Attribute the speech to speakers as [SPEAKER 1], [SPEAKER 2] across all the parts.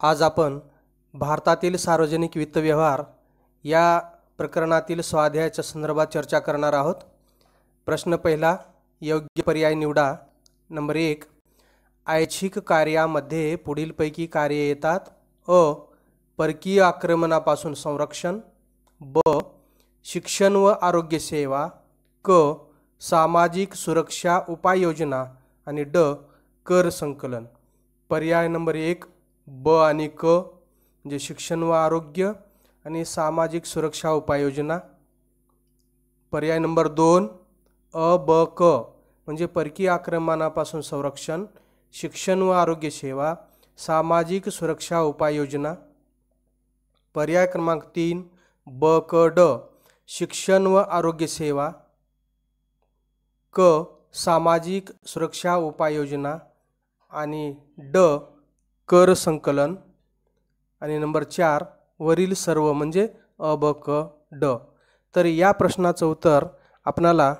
[SPEAKER 1] आज आपण भारतातील सार्वजनिक वित्त व्यवहार या प्रकरणातील स्वाध्यायाच्या संदर्भात चर्चा करणार आहोत। प्रश्न पहिला, योग्य पर्याय निवडा। नंबर 1, ऐच्छिक कार्यामध्ये पुढीलपैकी कार्ये येतात। अ, परकीय आक्रमणापासून संरक्षण, ब, शिक्षण व आरोग्य सेवा, क, सामाजिक सुरक्षा उपाययोजना आणि ड, कर संकलन। पर्याय नंबर 1 ब आणि क म्हणजे शिक्षण व आरोग्य आणि सामाजिक सुरक्षा उपाययोजना। पर्याय नंबर 2 अ ब क म्हणजे परकीय आक्रमणापासून संरक्षण, शिक्षण व आरोग्य सेवा, सामाजिक सुरक्षा उपाययोजना। पर्याय क्रमांक 3 ब क ड शिक्षण व आरोग्य सेवा, क, सामाजिक सुरक्षा उपाययोजना आणि ड, कर संकलन। आणि नंबर 4 वरील सर्व म्हणजे अ ब क ड। तर या प्रश्नाचं उत्तर आपणाला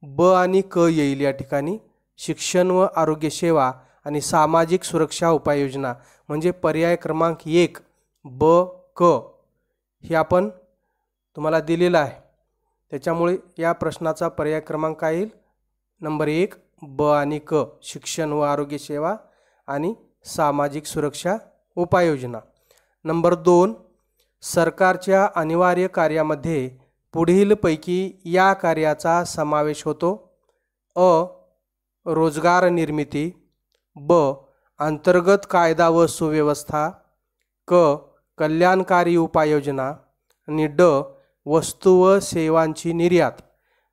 [SPEAKER 1] ब आणि क येईल। या ठिकाणी शिक्षण व आरोग्य सेवा आणि सामाजिक सुरक्षा उपाययोजना म्हणजे पर्याय क्रमांक 1 ब क हे आपण तुम्हाला दिलेलं आहे। त्याच्यामुळे या प्रश्नाचा पर्याय क्रमांक काय येईल? नंबर 1 ब आणि क शिक्षण व आरोग्य सेवा आणि सामाजिक सुरक्षा उपाययोजना। नंबर 2 सरकारच्या अनिवार्य कार्यामध्ये पुढीलपैकी या कार्याचा समावेश होतो। अ, रोजगार निर्मिती, ब, अंतर्गत कायदा व सुव्यवस्था, क, कल्याणकारी उपाययोजना आणि ड, वस्तू व सेवांची निर्यात।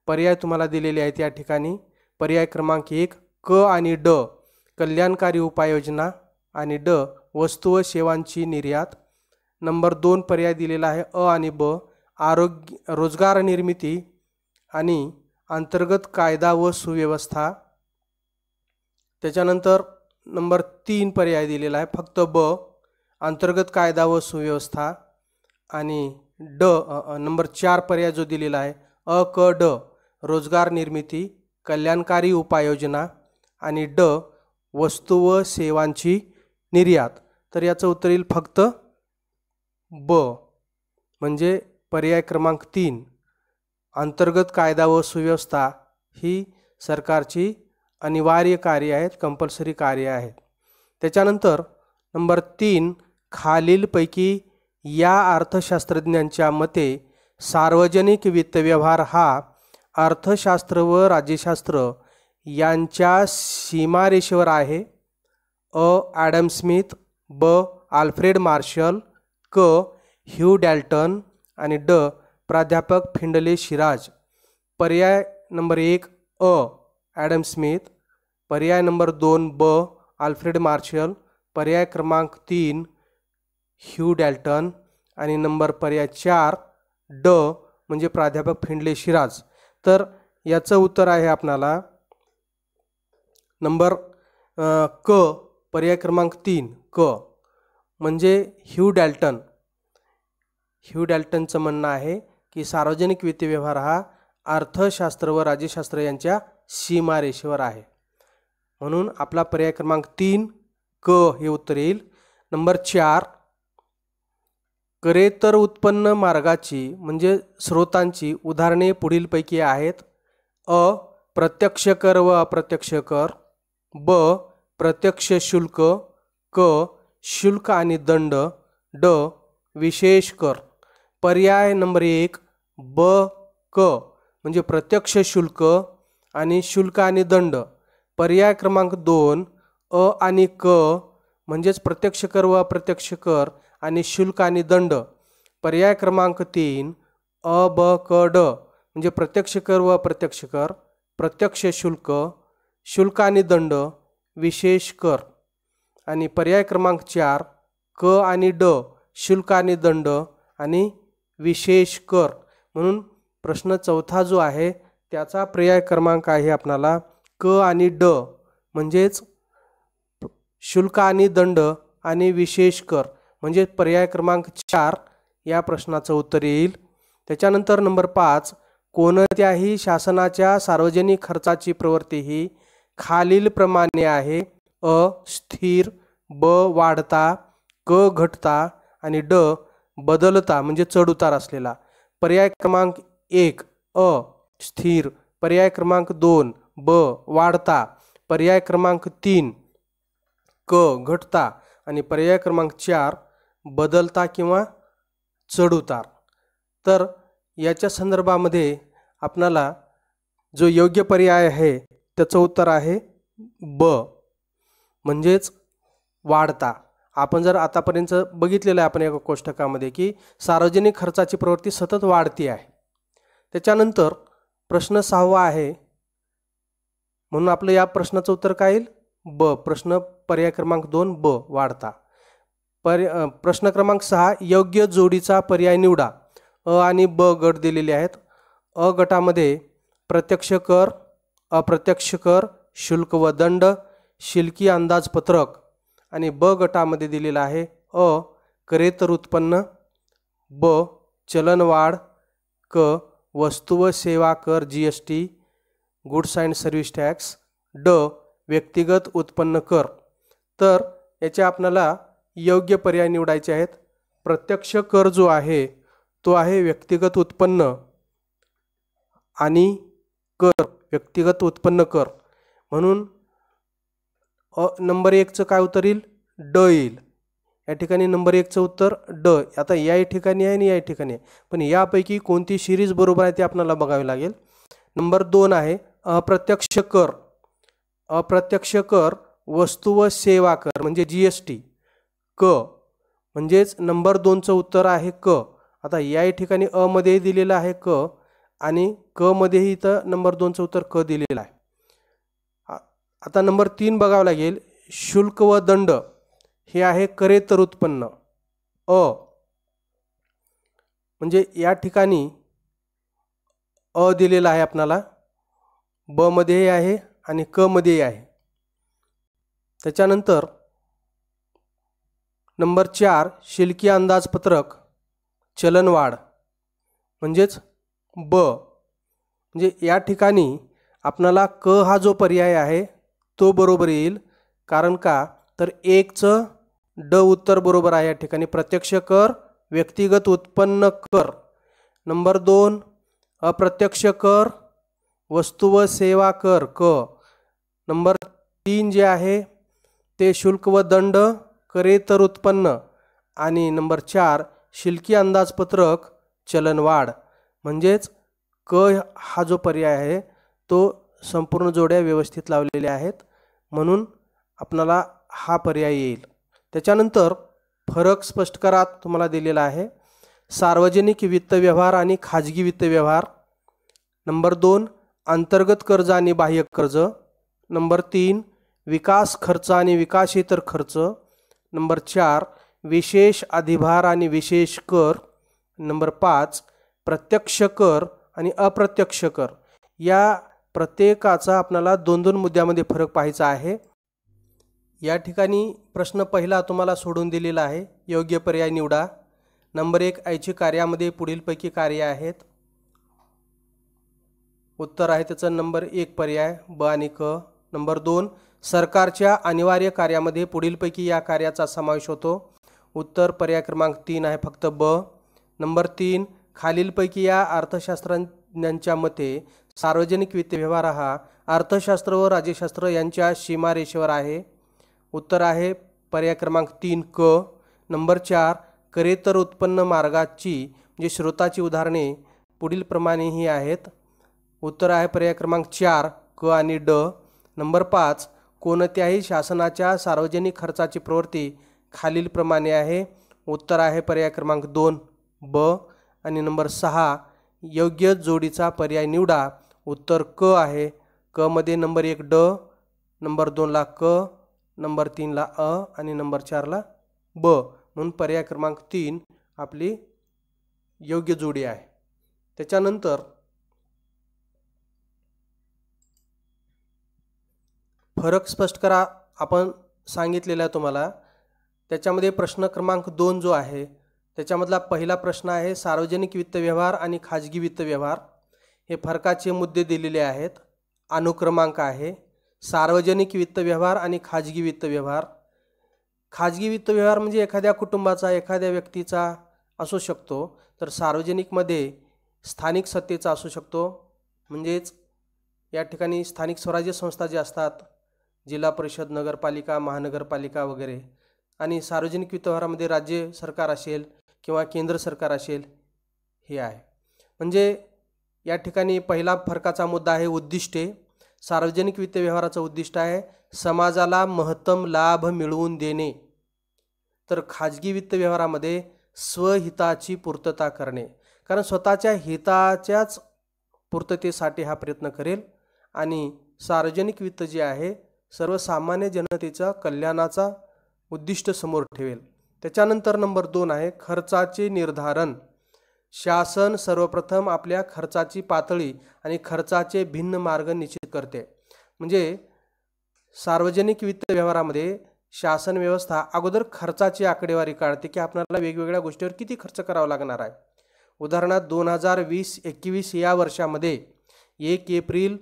[SPEAKER 1] पर्याय तुम्हाला दिलेले आहेत या ठिकाणी। पर्याय क्रमांक 1 क आणि ड कल्याणकारी उपाययोजना आणि ड, वस्तू व सेवांची निर्यात। नंबर 2 पर्याय दिलेला आहे अ आणि ब रोजगार निर्मिती आणि अंतर्गत कायदा व सुव्यवस्था। त्याच्यानंतर नंबर 3 पर्याय दिलेला आहे फक्त ब, अंतर्गत कायदा व सुव्यवस्था आणि ड, नंबर 4 पर्याय जो दिलेला आहे अ क ड रोजगार निर्मिती, कल्याणकारी उपाययोजना आणि ड, वस्तू व सेवांची निर्यात। तर याचं उत्तर येईल फक्त ब म्हणजे पर्याय क्रमांक 3 अंतर्गत कायदा व सुव्यवस्था ही सरकारची अनिवार्य कार्य आहेत, कंपल्सरी कार्य आहेत। त्याच्यानंतर नंबर 3 खालीलपैकी या अर्थशास्त्रज्ञांच्या मते सार्वजनिक वित्त व्यवहार हा अर्थशास्त्र व राज्यशास्त्र यांच्या सीमारेषेवर आहे। अ, ॲडम स्मिथ, ब, आल्फ्रेड मार्शल, क, ह्यू डॅल्टन आणि ड, प्राध्यापक फिंडले शिराज। पर्याय नंबर 1 अ, ॲडम स्मिथ, पर्याय नंबर 2 ब, आल्फ्रेड मार्शल, पर्याय क्रमांक 3 ह्यू डॅल्टन आणि नंबर पर्याय 4 ड म्हणजे प्राध्यापक फिंडले शिराज। तर याचं उत्तर आहे आपणाला नंबर क, पर्याय क्रमांक 3 क म्हणजे ह्यू डॅल्टन। ह्यू डॅल्टनचं म्हणणं आहे की सार्वजनिक वित्त व्यवहार हा अर्थशास्त्र व राज्यशास्त्र यांच्या सीमारेषेवर आहे, म्हणून आपला पर्याय क्रमांक 3 क हे उत्तर येईल। नंबर 4 करेतर उत्पन्न मार्गाची म्हणजे स्रोतांची उदाहरणे पुढीलपैकी आहेत। अ, प्रत्यक्ष कर व अप्रत्यक्ष कर, ब, प्रत्यक्ष शुल्क, क, शुल्क आणि दंड, ड, विशेष कर। पर्याय नंबर 1 ब क म्हणजे प्रत्यक्ष शुल्क आणि शुल्क आणि दंड। पर्याय क्रमांक 2 अ आणि क म्हणजेच प्रत्यक्ष कर व अप्रत्यक्ष कर आणि शुल्क आणि दंड। पर्याय क्रमांक 3 अ ब क ड म्हणजे प्रत्यक्ष कर व अप्रत्यक्ष कर, प्रत्यक्ष शुल्क, शुल्क आणि दंड, विशेष कर। आणि पर्याय क्रमांक 4 क आणि ड शुल्क आणि दंड आणि विशेष कर। म्हणून प्रश्न चौथा जो आहे त्याचा पर्याय क्रमांक आहे आपणाला क आणि ड म्हणजेच शुल्क आणि दंड आणि विशेष कर म्हणजे पर्याय क्रमांक 4 या प्रश्नाचं उत्तर येईल। त्याच्यानंतर नंबर 5 कोणत्याही शासनाच्या सार्वजनिक खर्चाची प्रवृत्ती ही खालील प्रमाणे आहे। अ, स्थिर, ब, वाढता, क घटता आणि ड बदलता म्हणजे चढ उतार असलेला. पर्याय क्रमांक 1 अ स्थिर, पर्याय क्रमांक 2 ब वाढता, पर्याय क्रमांक 3 क घटता आणि पर्याय क्रमांक 4 बदलता किंवा चढ उतार. तर याच्या संदर्भामध्ये आपणाला जो योग्य पर्याय आहे त्याचं उत्तर आहे ब, म्हणजेच वाढता. आपण जर आतापर्यंत बघितलेलं आहे आपण एका कोष्टकामध्ये की सार्वजनिक खर्चाची प्रवृत्ती सतत वाढती आहे. त्याच्यानंतर प्रश्न 6वा आहे, म्हणून आपलं या प्रश्नाचं उत्तर काय येईल? ब. प्रश्न पर्याय क्रमांक 2 ब वाढता. प्रश्न क्रमांक 6 योग्य जोडीचा पर्याय निवडा. अ आणि ब गट दिलेले आहेत. अ गटामध्ये प्रत्यक्ष कर, अप्रत्यक्ष कर, शुल्क व दंड, शिल्की अंदाजपत्रक आणि ब गटामध्ये दिलेला आहे अ करेतर उत्पन्न, ब चलनवाढ, क वस्तू व सेवा कर GST goods and service tax, ड व्यक्तिगत उत्पन्न कर. तर याचे आपल्याला योग्य पर्याय निवडायचे आहेत. प्रत्यक्ष कर जो आहे तो आहे व्यक्तिगत उत्पन्न आणि कर व्यक्तिगत उत्पन्न कर, म्हणून नंबर 1चं काय उत्तर येईल? ड येईल. या ठिकाणी नंबर 1चं उत्तर ड. आता या ठिकाणी आहे आणि या ठिकाणी आहे, पण यापैकी कोणती सिरीज बरोबर आहे ते आपल्याला बघावे लागेल. नंबर 2 आहे अप्रत्यक्ष कर. अप्रत्यक्ष कर वस्तू व सेवा कर म्हणजे GST क, म्हणजेच नंबर 2चं उत्तर आहे क. आता या ठिकाणी अ मध्ये दिलेलं आहे क आणि क मध्येही इथं नंबर 2चं उत्तर क दिलेलं आहे. आता नंबर 3 बघावं लागेल. शुल्क व दंड हे आहे करेतर उत्पन्न अ, म्हणजे या ठिकाणी अ दिलेला आहे आपणाला, ब मध्येही आहे आणि क मध्येही आहे. त्याच्यानंतर नंबर 4 शिल्की अंदाजपत्रक चलनवाढ म्हणजेच ब, म्हणजे या ठिकाणी आपणाला क हा जो पर्याय आहे तो बरोबर येईल. कारण का तर 1चं ड उत्तर बरोबर आहे. या ठिकाणी प्रत्यक्ष कर व्यक्तिगत उत्पन्न कर. नंबर 2 अप्रत्यक्ष कर वस्तू व सेवा कर क. नंबर 3 जे आहे ते शुल्क व दंड करेतर उत्पन्न आणि नंबर 4 शिल्की अंदाजपत्रक चलनवाढ, म्हणजेच क हा जो पर्याय आहे तो संपूर्ण जोड्या व्यवस्थित लावलेल्या आहेत, म्हणून आपणाला हा पर्याय येईल. त्याच्यानंतर फरक स्पष्ट करा तुम्हाला दिलेला आहे. सार्वजनिक वित्त व्यवहार आणि खाजगी वित्त व्यवहार. नंबर 2 अंतर्गत कर्ज आणि बाह्य कर्ज. नंबर 3 विकास खर्च आणि विकासेतर खर्च. नंबर 4 विशेष अधिभार आणि विशेष कर. नंबर 5 प्रत्यक्ष कर आणि अप्रत्यक्ष कर. या प्रत्येकाचा आपल्याला 2-2 मुद्द्यामध्ये फरक पाहायचा आहे. या ठिकाणी प्रश्न पहिला तुम्हाला सोडून दिलेला आहे. योग्य पर्याय निवडा. नंबर 1 ऐच्छिक कार्यामध्ये पुढीलपैकी कार्य आहेत. उत्तर आहे त्याचं नंबर 1 पर्याय ब आणि क. नंबर 2 सरकारच्या अनिवार्य कार्यामध्ये पुढीलपैकी या कार्याचा समावेश होतो. उत्तर पर्याय क्रमांक 3 आहे फक्त ब. नंबर 3 खालीलपैकी या अर्थशास्त्रज्ञांच्या मते सार्वजनिक वित्त व्यवहार हा अर्थशास्त्र व राज्यशास्त्र यांच्या सीमारेषेवर आहे. उत्तर आहे पर्याय क्रमांक 3 क. नंबर 4 करेतर उत्पन्न मार्गाची म्हणजे स्रोताची उदाहरणे पुढील प्रमाणे ही आहेत. उत्तर आहे पर्याय क्रमांक 4 क आणि ड. नंबर 5 कोणत्याही शासनाच्या सार्वजनिक खर्चाची प्रवृत्ती खालीलप्रमाणे आहे. उत्तर आहे पर्याय क्रमांक 2 ब. आणि नंबर 6 योग्य जोडीचा पर्याय निवडा. उत्तर क आहे. क मध्ये नंबर 1 ड, नंबर 2 ला क, नंबर 3 ला अ आणि नंबर 4 ला ब, म्हणून पर्याय क्रमांक 3 आपली योग्य जोडी आहे. त्याच्यानंतर फरक स्पष्ट करा आपण सांगितलेला आहे तुम्हाला. त्याच्यामध्ये प्रश्न क्रमांक 2 जो आहे त्याच्यामधला पहिला प्रश्न आहे सार्वजनिक वित्त व्यवहार आणि खाजगी वित्त व्यवहार. हे फरकाचे मुद्दे दिलेले आहेत. अनुक्रमांक आहे सार्वजनिक वित्त व्यवहार आणि खाजगी वित्त व्यवहार. खाजगी वित्त व्यवहार म्हणजे एखाद्या कुटुंबाचा, एखाद्या व्यक्तीचा असू शकतो, तर सार्वजनिकमध्ये स्थानिक सत्तेचा असू शकतो. म्हणजेच या ठिकाणी स्थानिक स्वराज्य संस्था जे असतात, जिल्हा परिषद, नगरपालिका, महानगरपालिका वगैरे, आणि सार्वजनिक वित्त व्यवहारामध्ये राज्य सरकार असेल किंवा केंद्र सरकार असेल, हे आहे. म्हणजे या ठिकाणी पहिला फरकाचा मुद्दा आहे उद्दिष्टे. सार्वजनिक वित्त व्यवहाराचं उद्दिष्ट आहे समाजाला महत्तम लाभ मिळवून देणे, तर खाजगी वित्त व्यवहारामध्ये स्वहिताची पूर्तता करणे. कारण स्वतःच्या हिताच्याच पूर्ततेसाठी हा प्रयत्न करेल आणि सार्वजनिक वित्त जे आहे सर्वसामान्य जनतेच्या कल्याणाचा उद्दिष्ट समोर ठेवेल. त्याच्यानंतर नंबर 2 आहे खर्चाचे निर्धारण. शासन सर्वप्रथम आपल्या खर्चाची पातळी आणि खर्चाचे भिन्न मार्ग निश्चित करते. म्हणजे सार्वजनिक वित्त व्यवहारामध्ये शासन व्यवस्था अगोदर खर्चाची आकडेवारी काढते की आपल्याला वेगवेगळ्या गोष्टीवर किती खर्च करावा लागणार आहे. उदाहरणार्थ 2020-21 या वर्षामध्ये 1 एप्रिल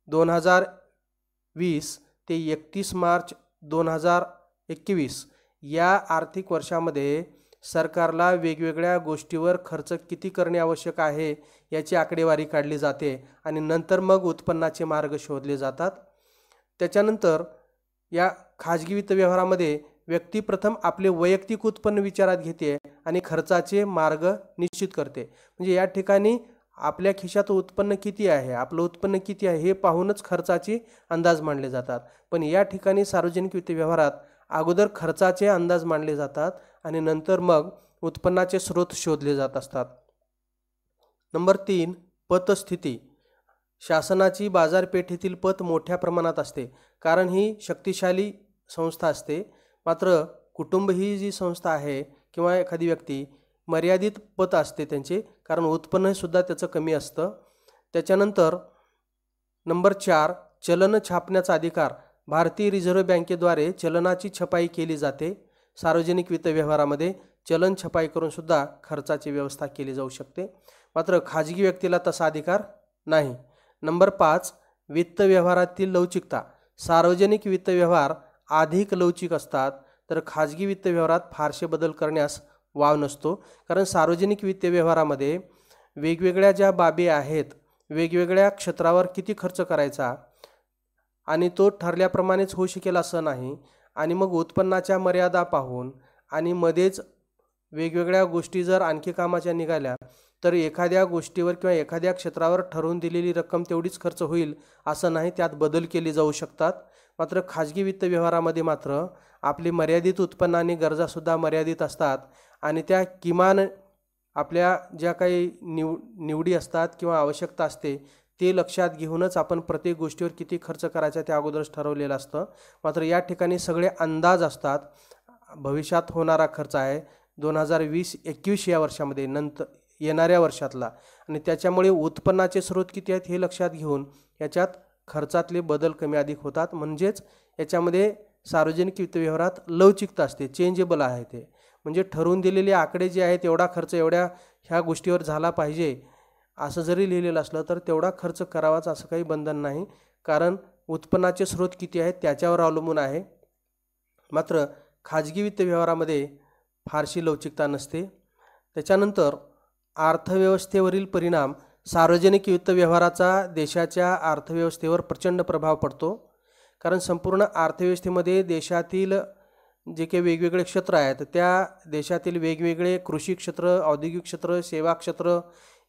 [SPEAKER 1] 2020 ते 31 मार्च 2021 या आर्थिक वर्षामध्ये सरकारला वेगवेगळ्या गोष्टीवर खर्च किती करणे आवश्यक आहे याची आकडेवारी काढली जाते आणि नंतर मग उत्पन्नाचे मार्ग शोधले जातात. त्याच्यानंतर या खाजगी वित्त व्यवहारामध्ये व्यक्ती प्रथम आपले वैयक्तिक उत्पन्न विचारात घेते आणि खर्चाचे मार्ग निश्चित करते. म्हणजे या ठिकाणी आपल्या खिशात उत्पन्न किती आहे, आपलं उत्पन्न किती आहे हे पाहूनच खर्चाचे अंदाज मांडले जातात. पण या ठिकाणी सार्वजनिक वित्त व्यवहारात अगोदर खर्चाचे अंदाज मांडले जातात आणि नंतर मग उत्पन्नाचे स्रोत शोधले जात असतात. नंबर 3 पतस्थिती. शासनाची बाजारपेठेतील पत मोठ्या प्रमाणात असते, कारण ही शक्तिशाली संस्था असते. मात्र कुटुंब ही जी संस्था आहे किंवा एखादी व्यक्ती मर्यादित पत असते त्यांचे, कारण उत्पन्नसुद्धा त्याचं कमी असतं. त्याच्यानंतर नंबर 4 चलन छापण्याचा अधिकार. भारतीय रिझर्व्ह बँकेद्वारे चलनाची छपाई केली जाते. सार्वजनिक वित्त व्यवहारामध्ये चलन छपाई करून सुद्धा खर्चाची व्यवस्था केली जाऊ शकते. मात्र खाजगी व्यक्तीला तसा अधिकार नाही. नंबर 5 वित्त व्यवहारातील लवचिकता. सार्वजनिक वित्त व्यवहार अधिक लवचिक असतात, तर खाजगी वित्त व्यवहारात फारसे बदल करण्यास वाव नसतो. कारण सार्वजनिक वित्त व्यवहारामध्ये वेगवेगळ्या ज्या बाबी आहेत, वेगवेगळ्या क्षेत्रावर किती खर्च करायचा आणि तो ठरल्याप्रमाणेच होऊ शकेल असं नाही. आणि मग उत्पन्नाच्या मर्यादा पाहून आणि मध्येच वेगवेगळ्या गोष्टी जर आणखी कामाच्या निघाल्या तर एखाद्या गोष्टीवर किंवा एखाद्या क्षेत्रावर ठरवून दिलेली रक्कम तेवढीच खर्च होईल असं नाही, त्यात बदल केले जाऊ शकतात. मात्र खाजगी वित्त व्यवहारामध्ये मात्र आपली मर्यादित उत्पन्न आणि गरजासुद्धा मर्यादित असतात आणि त्या किमान आपल्या ज्या काही निवडी असतात किंवा आवश्यकता असते ते लक्षात घेऊनच आपण प्रत्येक गोष्टीवर किती खर्च करायचा ते अगोदरच ठरवलेलं असतं. मात्र या ठिकाणी सगळे अंदाज असतात. भविष्यात होणारा खर्च आहे 2020-21 या वर्षामध्ये, नंतर येणाऱ्या वर्षातला, आणि त्याच्यामुळे उत्पन्नाचे स्रोत किती आहेत हे लक्षात घेऊन याच्यात खर्चातले बदल कमी अधिक होतात. म्हणजेच याच्यामध्ये सार्वजनिक वित्त व्यवहारात लवचिकता असते, चेंजेबल आहे ते. म्हणजे ठरवून दिलेले आकडे जे आहेत एवढा खर्च एवढ्या ह्या गोष्टीवर झाला पाहिजे असं जरी लिहिलेलं असलं तर तेवढा खर्च करावाच असं काही बंधन नाही, कारण उत्पन्नाचे स्रोत किती आहेत त्याच्यावर अवलंबून आहे. मात्र खाजगी वित्त व्यवहारामध्ये फारशी लवचिकता नसते. त्याच्यानंतर अर्थव्यवस्थेवरील परिणाम. सार्वजनिक वित्त व्यवहाराचा देशाच्या अर्थव्यवस्थेवर प्रचंड प्रभाव पडतो, कारण संपूर्ण अर्थव्यवस्थेमध्ये देशातील जे काही वेगवेगळे क्षेत्र आहेत त्या देशातील वेगवेगळे कृषी क्षेत्र, औद्योगिक क्षेत्र, सेवा क्षेत्र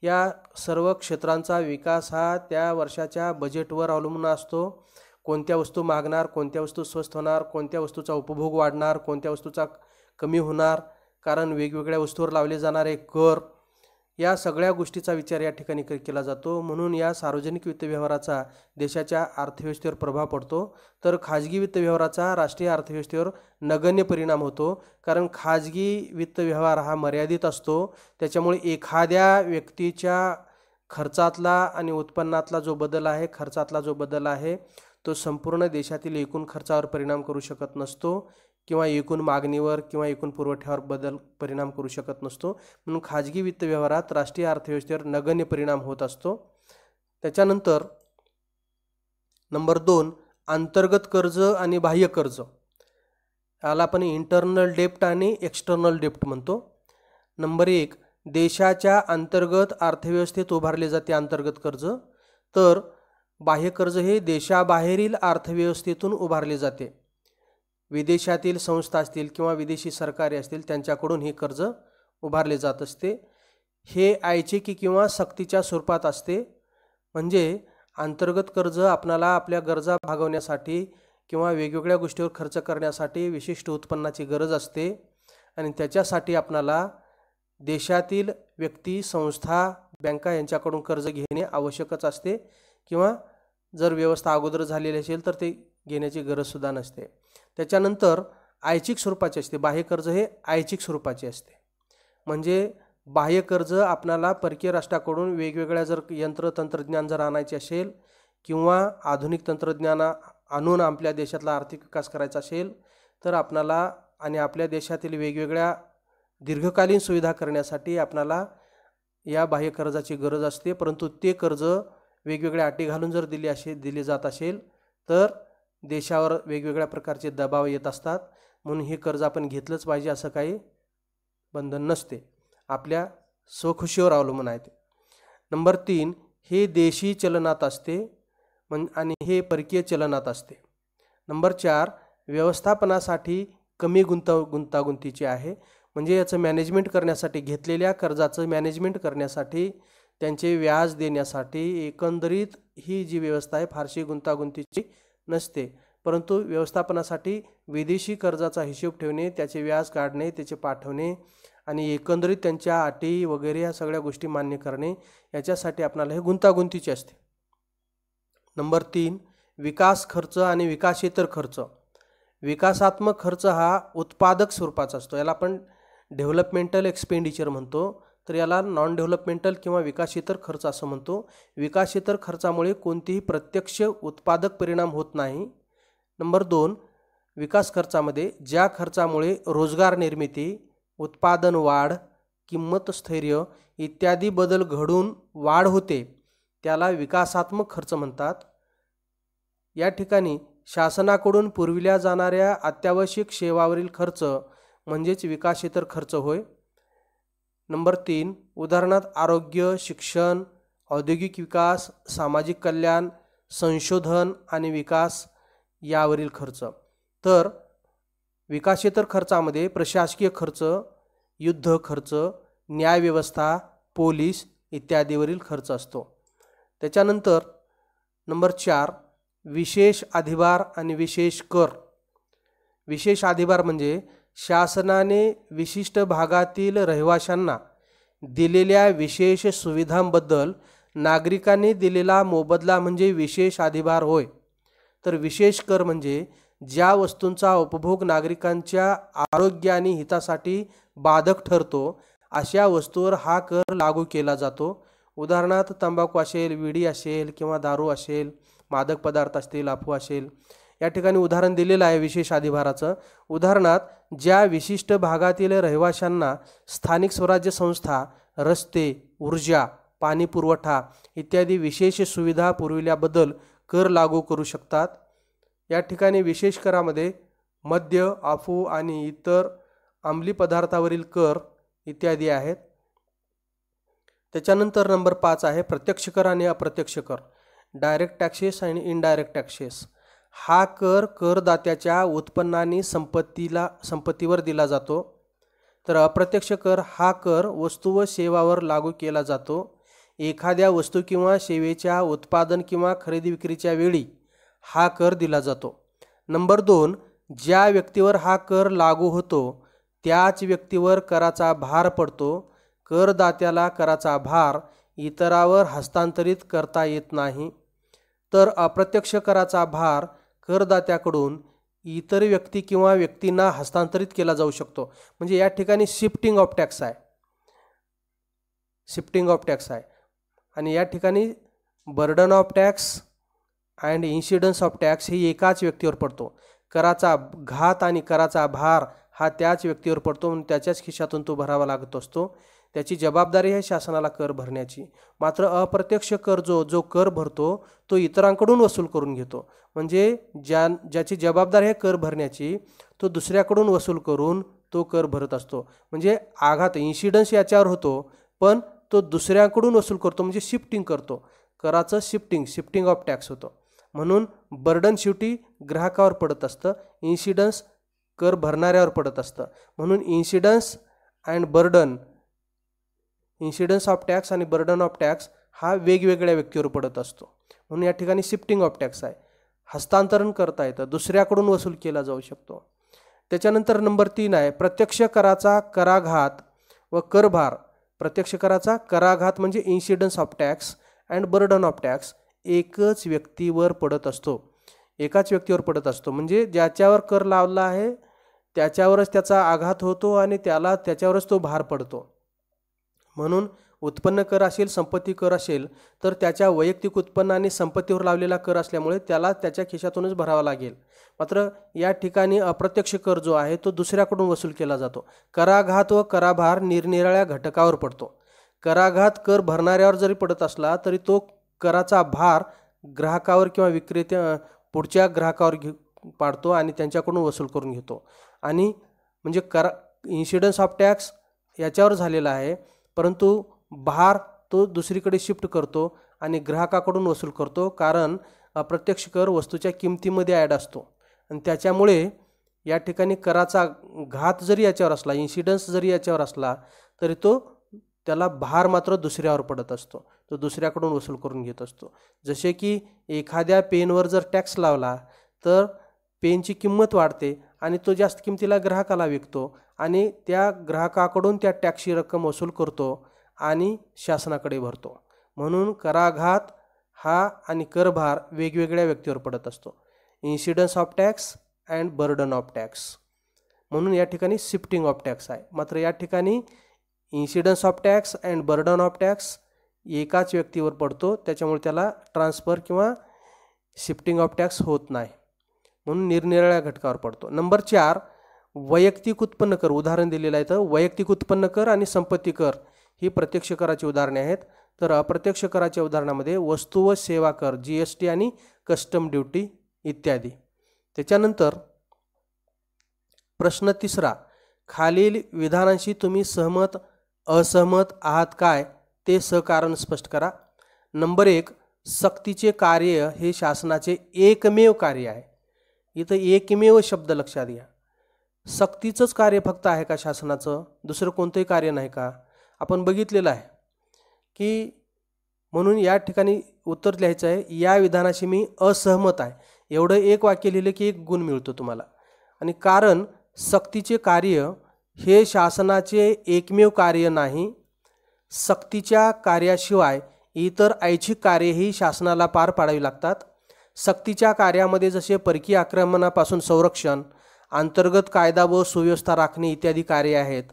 [SPEAKER 1] या सर्व क्षेत्रांचा विकास हा त्या वर्षाच्या बजेटवर अवलंबून असतो. कोणत्या वस्तू मागणार, कोणत्या वस्तू स्वस्त होणार, कोणत्या वस्तूचा उपभोग वाढणार, कोणत्या वस्तूचा कमी होणार, कारण वेगवेगळ्या वस्तूवर लावले जाणारे कर, या सगळ्या गोष्टीचा विचार या ठिकाणी केला जातो. म्हणून या सार्वजनिक वित्त व्यवहाराचा देशाच्या अर्थव्यवस्थेवर प्रभाव पडतो, तर खाजगी वित्त व्यवहाराचा राष्ट्रीय अर्थव्यवस्थेवर नगण्य परिणाम होतो. कारण खाजगी वित्त व्यवहार हा मर्यादित असतो, त्याच्यामुळे एखाद्या व्यक्तीच्या खर्चातला आणि उत्पन्नातला जो बदल आहे, खर्चातला जो बदल आहे तो संपूर्ण देशातील एकूण खर्चावर परिणाम करू शकत नसतो किंवा एकूण मागणीवर किंवा एकूण पुरवठ्यावर परिणाम करू शकत नसतो. म्हणून खाजगी वित्त व्यवहारात राष्ट्रीय अर्थव्यवस्थेवर नगण्य परिणाम होत असतो. त्याच्यानंतर नंबर 2 अंतर्गत कर्ज आणि बाह्य कर्ज. याला आपण इंटरनल डेप्ट आणि एक्सटर्नल डेप्ट म्हणतो. नंबर 1, देशाच्या अंतर्गत अर्थव्यवस्थेत उभारले जाते अंतर्गत कर्ज. तर बाह्य कर्ज हे देशाबाहेरील अर्थव्यवस्थेतून उभारले जाते. विदेशातील संस्था असतील किंवा विदेशी सरकारे असतील त्यांच्याकडून हे कर्ज उभारले जात असते. हे ऐच्छिक किंवा सक्तीच्या स्वरूपात असते. म्हणजे अंतर्गत कर्ज आपणाला आपल्या गरजा भागवण्यासाठी किंवा वेगवेगळ्या गोष्टीवर खर्च करण्यासाठी विशिष्ट उत्पन्नाची गरज असते आणि त्याच्यासाठी आपणाला देशातील व्यक्ती, संस्था, बँका यांच्याकडून कर्ज घेणे आवश्यकच असते किंवा जर व्यवस्था अगोदर झालेली असेल तर ते घेण्याची गरजसुद्धा नसते. त्याच्यानंतर ऐच्छिक स्वरूपाचे असते. बाह्य कर्ज हे ऐच्छिक स्वरूपाचे असते. म्हणजे बाह्य कर्ज आपणाला परकीय राष्ट्राकडून वेगवेगळ्या जर तंत्रज्ञान जर आणायचे असेल किंवा आधुनिक तंत्रज्ञान आणून आपल्या देशातला आर्थिक विकास करायचा असेल तर आपणाला आणि आपल्या देशातील वेगवेगळ्या दीर्घकालीन सुविधा करण्यासाठी आपणाला या बाह्य कर्जाची गरज असते. परंतु ते कर्ज वेगवेगळ्या अटी घालून जर दिले जात असेल तर देशावर वेगवेगळ्या प्रकारचे दबाव येत असतात. म्हणून हे कर्ज आपण घेतलंच पाहिजे असं काही बंधन नसते. आपल्या स्वखुशीवर अवलंबून आहे ते. नंबर 3, हे देशी चलनात असते आणि हे परकीय चलनात असते. नंबर 4, व्यवस्थापनासाठी कमी गुंतागुंतीचे आहे. म्हणजे याचं मॅनेजमेंट करण्यासाठी, घेतलेल्या कर्जाचं मॅनेजमेंट करण्यासाठी, त्यांचे व्याज देण्यासाठी एकंदरीत ही जी व्यवस्था आहे फारशी गुंतागुंतीची नसते. परंतु व्यवस्थापनासाठी विदेशी कर्जाचा हिशोब ठेवणे, त्याचे व्याज काढणे, त्याचे पाठवणे आणि एकंदरीत त्यांच्या अटी वगैरे या सगळ्या गोष्टी मान्य करणे याच्यासाठी आपल्याला हे गुंतागुंतीचे असते. नंबर 3, विकास खर्च आणि विकासेतर खर्च. विकासात्मक खर्च हा उत्पादक स्वरूपाचा असतो. याला आपण डेव्हलपमेंटल एक्सपेंडिचर म्हणतो. तर याला नॉन डेव्हलपमेंटल किंवा विकासेतर खर्च असं म्हणतो. विकासेतर खर्चामुळे कोणतीही प्रत्यक्ष उत्पादक परिणाम होत नाही. नंबर 2, विकास खर्चामध्ये ज्या खर्चामुळे रोजगार निर्मिती, उत्पादन वाढ, किंमत स्थैर्य इत्यादी बदल घडून वाढ होते त्याला विकासात्मक खर्च म्हणतात. या ठिकाणी शासनाकडून पुरविल्या जाणाऱ्या अत्यावश्यक सेवावरील खर्च म्हणजेच विकासेतर खर्च होय. नंबर 3, उदाहरणार्थ आरोग्य, शिक्षण, औद्योगिक विकास, सामाजिक कल्याण, संशोधन आणि विकास यावरील खर्च. तर विकासेतर खर्चामध्ये प्रशासकीय खर्च, युद्ध खर्च, न्यायव्यवस्था, पोलीस इत्यादीवरील खर्च असतो. त्याच्यानंतर नंबर 4, विशेष अधिभार आणि विशेष कर. विशेष अधिभार म्हणजे शासनाने विशिष्ट भागातील रहिवाशांना दिलेल्या विशेष सुविधांबद्दल नागरिकांनी दिलेला मोबदला म्हणजे विशेष अधिभार होय. तर विशेष कर म्हणजे ज्या वस्तूंचा उपभोग नागरिकांच्या आरोग्य आणि हितासाठी बाधक ठरतो अशा वस्तूवर हा कर लागू केला जातो. उदाहरणार्थ तंबाखू असेल, विडी असेल किंवा दारू असेल, मादक पदार्थ असतील, अफवा असेल. या ठिकाणी उदाहरण दिलेलं आहे विशेष अधिभाराचं. उदाहरणार्थ ज्या विशिष्ट भागातील रहिवाशांना स्थानिक स्वराज्य संस्था रस्ते, ऊर्जा, पाणी पुरवठा इत्यादी विशेष सुविधा पुरविल्याबद्दल कर लागू करू शकतात. या ठिकाणी विशेष करामध्ये मद्य, अफू आणि इतर अंमली पदार्थावरील कर इत्यादी आहेत. त्याच्यानंतर नंबर 5 आहे प्रत्यक्ष कर आणि अप्रत्यक्ष कर. डायरेक्ट टॅक्सेस आणि इनडायरेक्ट टॅक्सेस. हा कर करदात्याच्या उत्पन्नाने संपत्तीवर दिला जातो. तर अप्रत्यक्ष कर हा कर वस्तू व सेवावर लागू केला जातो. एखाद्या वस्तू किंवा सेवेच्या उत्पादन किंवा खरेदी विक्रीच्या वेळी हा कर दिला जातो. नंबर 2, ज्या व्यक्तीवर हा कर लागू होतो त्याच व्यक्तीवर कराचा भार पडतो. करदात्याला कराचा भार इतरावर हस्तांतरित करता येत नाही. तर अप्रत्यक्ष कराचा भार करदात्याकडून इतर व्यक्ती किंवा व्यक्तींना हस्तांतरित केला जाऊ शकतो. म्हणजे या ठिकाणी शिफ्टिंग ऑफ टॅक्स आहे. आणि या ठिकाणी burden of tax and incidence of tax ही एकाच व्यक्तीवर पडतो. कराचा घात आणि कराचा भार हा त्याच व्यक्तीवर पडतो म्हणून त्याच्याच खिशातून तो भरावा लागत असतो. त्याची जबाबदारी आहे शासनाला कर भरण्याची. मात्र अप्रत्यक्ष कर जो कर भरतो तो इतरांकडून वसूल करून घेतो. म्हणजे ज्याची जबाबदारी आहे कर भरण्याची तो दुसऱ्याकडून वसूल करून तो कर भरत असतो. म्हणजे आघात इन्सिडन्स याच्यावर होतो, पण तो दुसऱ्याकडून वसूल करतो, म्हणजे शिफ्टिंग करतो. कराचं शिफ्टिंग ऑफ टॅक्स होतं. म्हणून बर्डन शेवटी ग्राहकावर पडत असतं, इन्सिडन्स कर भरणाऱ्यावर पडत असतं. म्हणून इन्सिडन्स ऑफ टॅक्स आणि बर्डन ऑफ टॅक्स हा वेगवेगळ्या व्यक्तीवर पडत असतो. म्हणून या ठिकाणी शिफ्टिंग ऑफ टॅक्स आहे. हस्तांतरण करता येतं, दुसऱ्याकडून वसूल केला जाऊ शकतो. त्याच्यानंतर नंबर 3 आहे प्रत्यक्ष कराचा कराघात व करभार. प्रत्यक्ष कराचा कराघात म्हणजे incidence of tax and burden of tax एकाच व्यक्तीवर पडत असतो. म्हणजे ज्याच्यावर कर लावला आहे त्याच्यावरच त्याचा आघात होतो आणि त्याच्यावरच तो भार पडतो. म्हणून उत्पन्न कर असेल, संपत्ती कर असेल तर त्याच्या वैयक्तिक उत्पन्न आणि संपत्तीवर लावलेला कर असल्यामुळे त्याला त्याच्या खिशातूनच भरावा लागेल. मात्र या ठिकाणी अप्रत्यक्ष कर जो आहे तो दुसऱ्याकडून वसूल केला जातो. कराघात व कराभार निरनिराळ्या घटकावर पडतो. कराघात कर भरणाऱ्यावर जरी पडत असला तरी तो कराचा भार ग्राहकावर किंवा पुढच्या ग्राहकावर पाडतो आणि त्यांच्याकडून वसूल करून घेतो. आणि म्हणजे इन्सिडन्स ऑफ टॅक्स याच्यावर झालेला आहे, परंतु भार तो दुसरीकडे शिफ्ट करतो आणि ग्राहकाकडून वसूल करतो. कारण अप्रत्यक्ष कर वस्तूच्या किमतीमध्ये ॲड असतो आणि त्याच्यामुळे या ठिकाणी कराचा घात जरी याच्यावर असला, इन्सिडन्स जरी याच्यावर असला तरी त्याला भार मात्र दुसऱ्यावर पडत असतो, तो दुसऱ्याकडून वसूल करून घेत असतो. जसे की एखाद्या पेनवर जर टॅक्स लावला तर पेनची किंमत वाढते आणि तो जास्त किमतीला ग्राहकाला विकतो आणि त्या ग्राहकाकडून त्या टॅक्सची रक्कम वसूल करतो आणि शासनाकडे भरतो. म्हणून कराघात हा आणि करभार वेगवेगळ्या व्यक्तीवर पडत असतो. Incidence of tax and burden of tax. म्हणून या ठिकाणी शिफ्टिंग ऑफ टॅक्स आहे. मात्र या ठिकाणी incidence of tax and burden of tax एकाच व्यक्तीवर पडतो, त्याच्यामुळे त्याला ट्रान्सफर किंवा शिफ्टिंग ऑफ टॅक्स होत नाही. म्हणून निरनिराळ्या घटकावर पडतो. नंबर 4 वैयक्तिक उत्पन्न कर. उदाहरण दिलेलं आहे. तर वैयक्तिक उत्पन्न कर आणि संपत्ती कर ही प्रत्यक्ष कराची उदाहरणे आहेत. तर अप्रत्यक्ष कराच्या उदाहरणामध्ये वस्तू व सेवा कर, GST आणि कस्टम ड्युटी इत्यादी. त्याच्यानंतर प्रश्न 3 खालील विधानांशी तुम्ही सहमत असहमत आहात काय ते सकारण स्पष्ट करा. नंबर 1 सक्तीचे कार्य हे शासनाचे एकमेव कार्य आहे. इथं एकमेव शब्द लक्षात घ्या. सक्तीचंच कार्य फक्त आहे का शासनाचं, दुसरं कोणतंही कार्य नाही का? आपण बघितलेलं आहे की म्हणून या ठिकाणी उत्तर लिहायचं आहे या विधानाशी मी असहमत आहे. एवढं एक वाक्य लिहिलं की 1 गुण मिळतो तुम्हाला. आणि कारण सक्तीचे कार्य हे शासनाचे एकमेव कार्य नाही. सक्तीच्या कार्याशिवाय इतर ऐच्छिक कार्येही शासनाला पार पाडावी लागतात. सक्तीच्या कार्यामध्ये जसे परकीय आक्रमणापासून संरक्षण, अंतर्गत कायदा व सुव्यवस्था राखणे इत्यादी कार्य आहेत,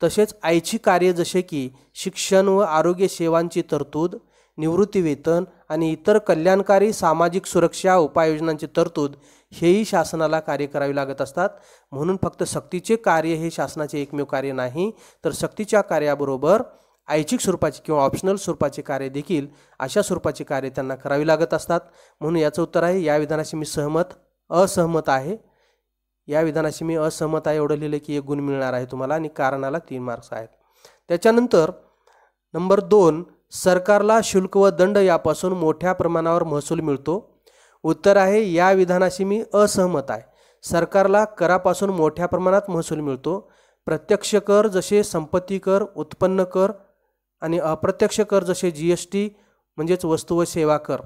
[SPEAKER 1] तसेच ऐच्छिक कार्य जसे की शिक्षण व आरोग्य सेवांची तरतूद, निवृत्तीवेतन आणि इतर कल्याणकारी सामाजिक सुरक्षा उपाययोजनांची तरतूद हेही शासनाला कार्य करावी लागत असतात. म्हणून फक्त सक्तीचे कार्य हे शासनाचे एकमेव कार्य नाही, तर सक्तीच्या कार्याबरोबर ऐच्छिक स्वरूपाचे किंवा ऑप्शनल स्वरूपाचे कार्य देखील अशा स्वरूपाचे कार्य त्यांना करावी लागत असतात. म्हणून याचं उत्तर आहे या विधानाशी मी असहमत आहे. या विधानाशी मी असहमत आहे एवढं लिहिलं की 1 गुण मिळणार आहे तुम्हाला आणि कारणाला 3 मार्क्स आहेत. त्याच्यानंतर नंबर 2 सरकारला शुल्क व दंड यापासून मोठ्या प्रमाणावर महसूल मिळतो. उत्तर आहे या विधानाशी मी असहमत आहे. सरकारला करापासून मोठ्या प्रमाणात महसूल मिळतो. प्रत्यक्ष कर जसे संपत्ती कर, उत्पन्न कर आणि अप्रत्यक्ष कर जसे GST म्हणजेच वस्तू व सेवा कर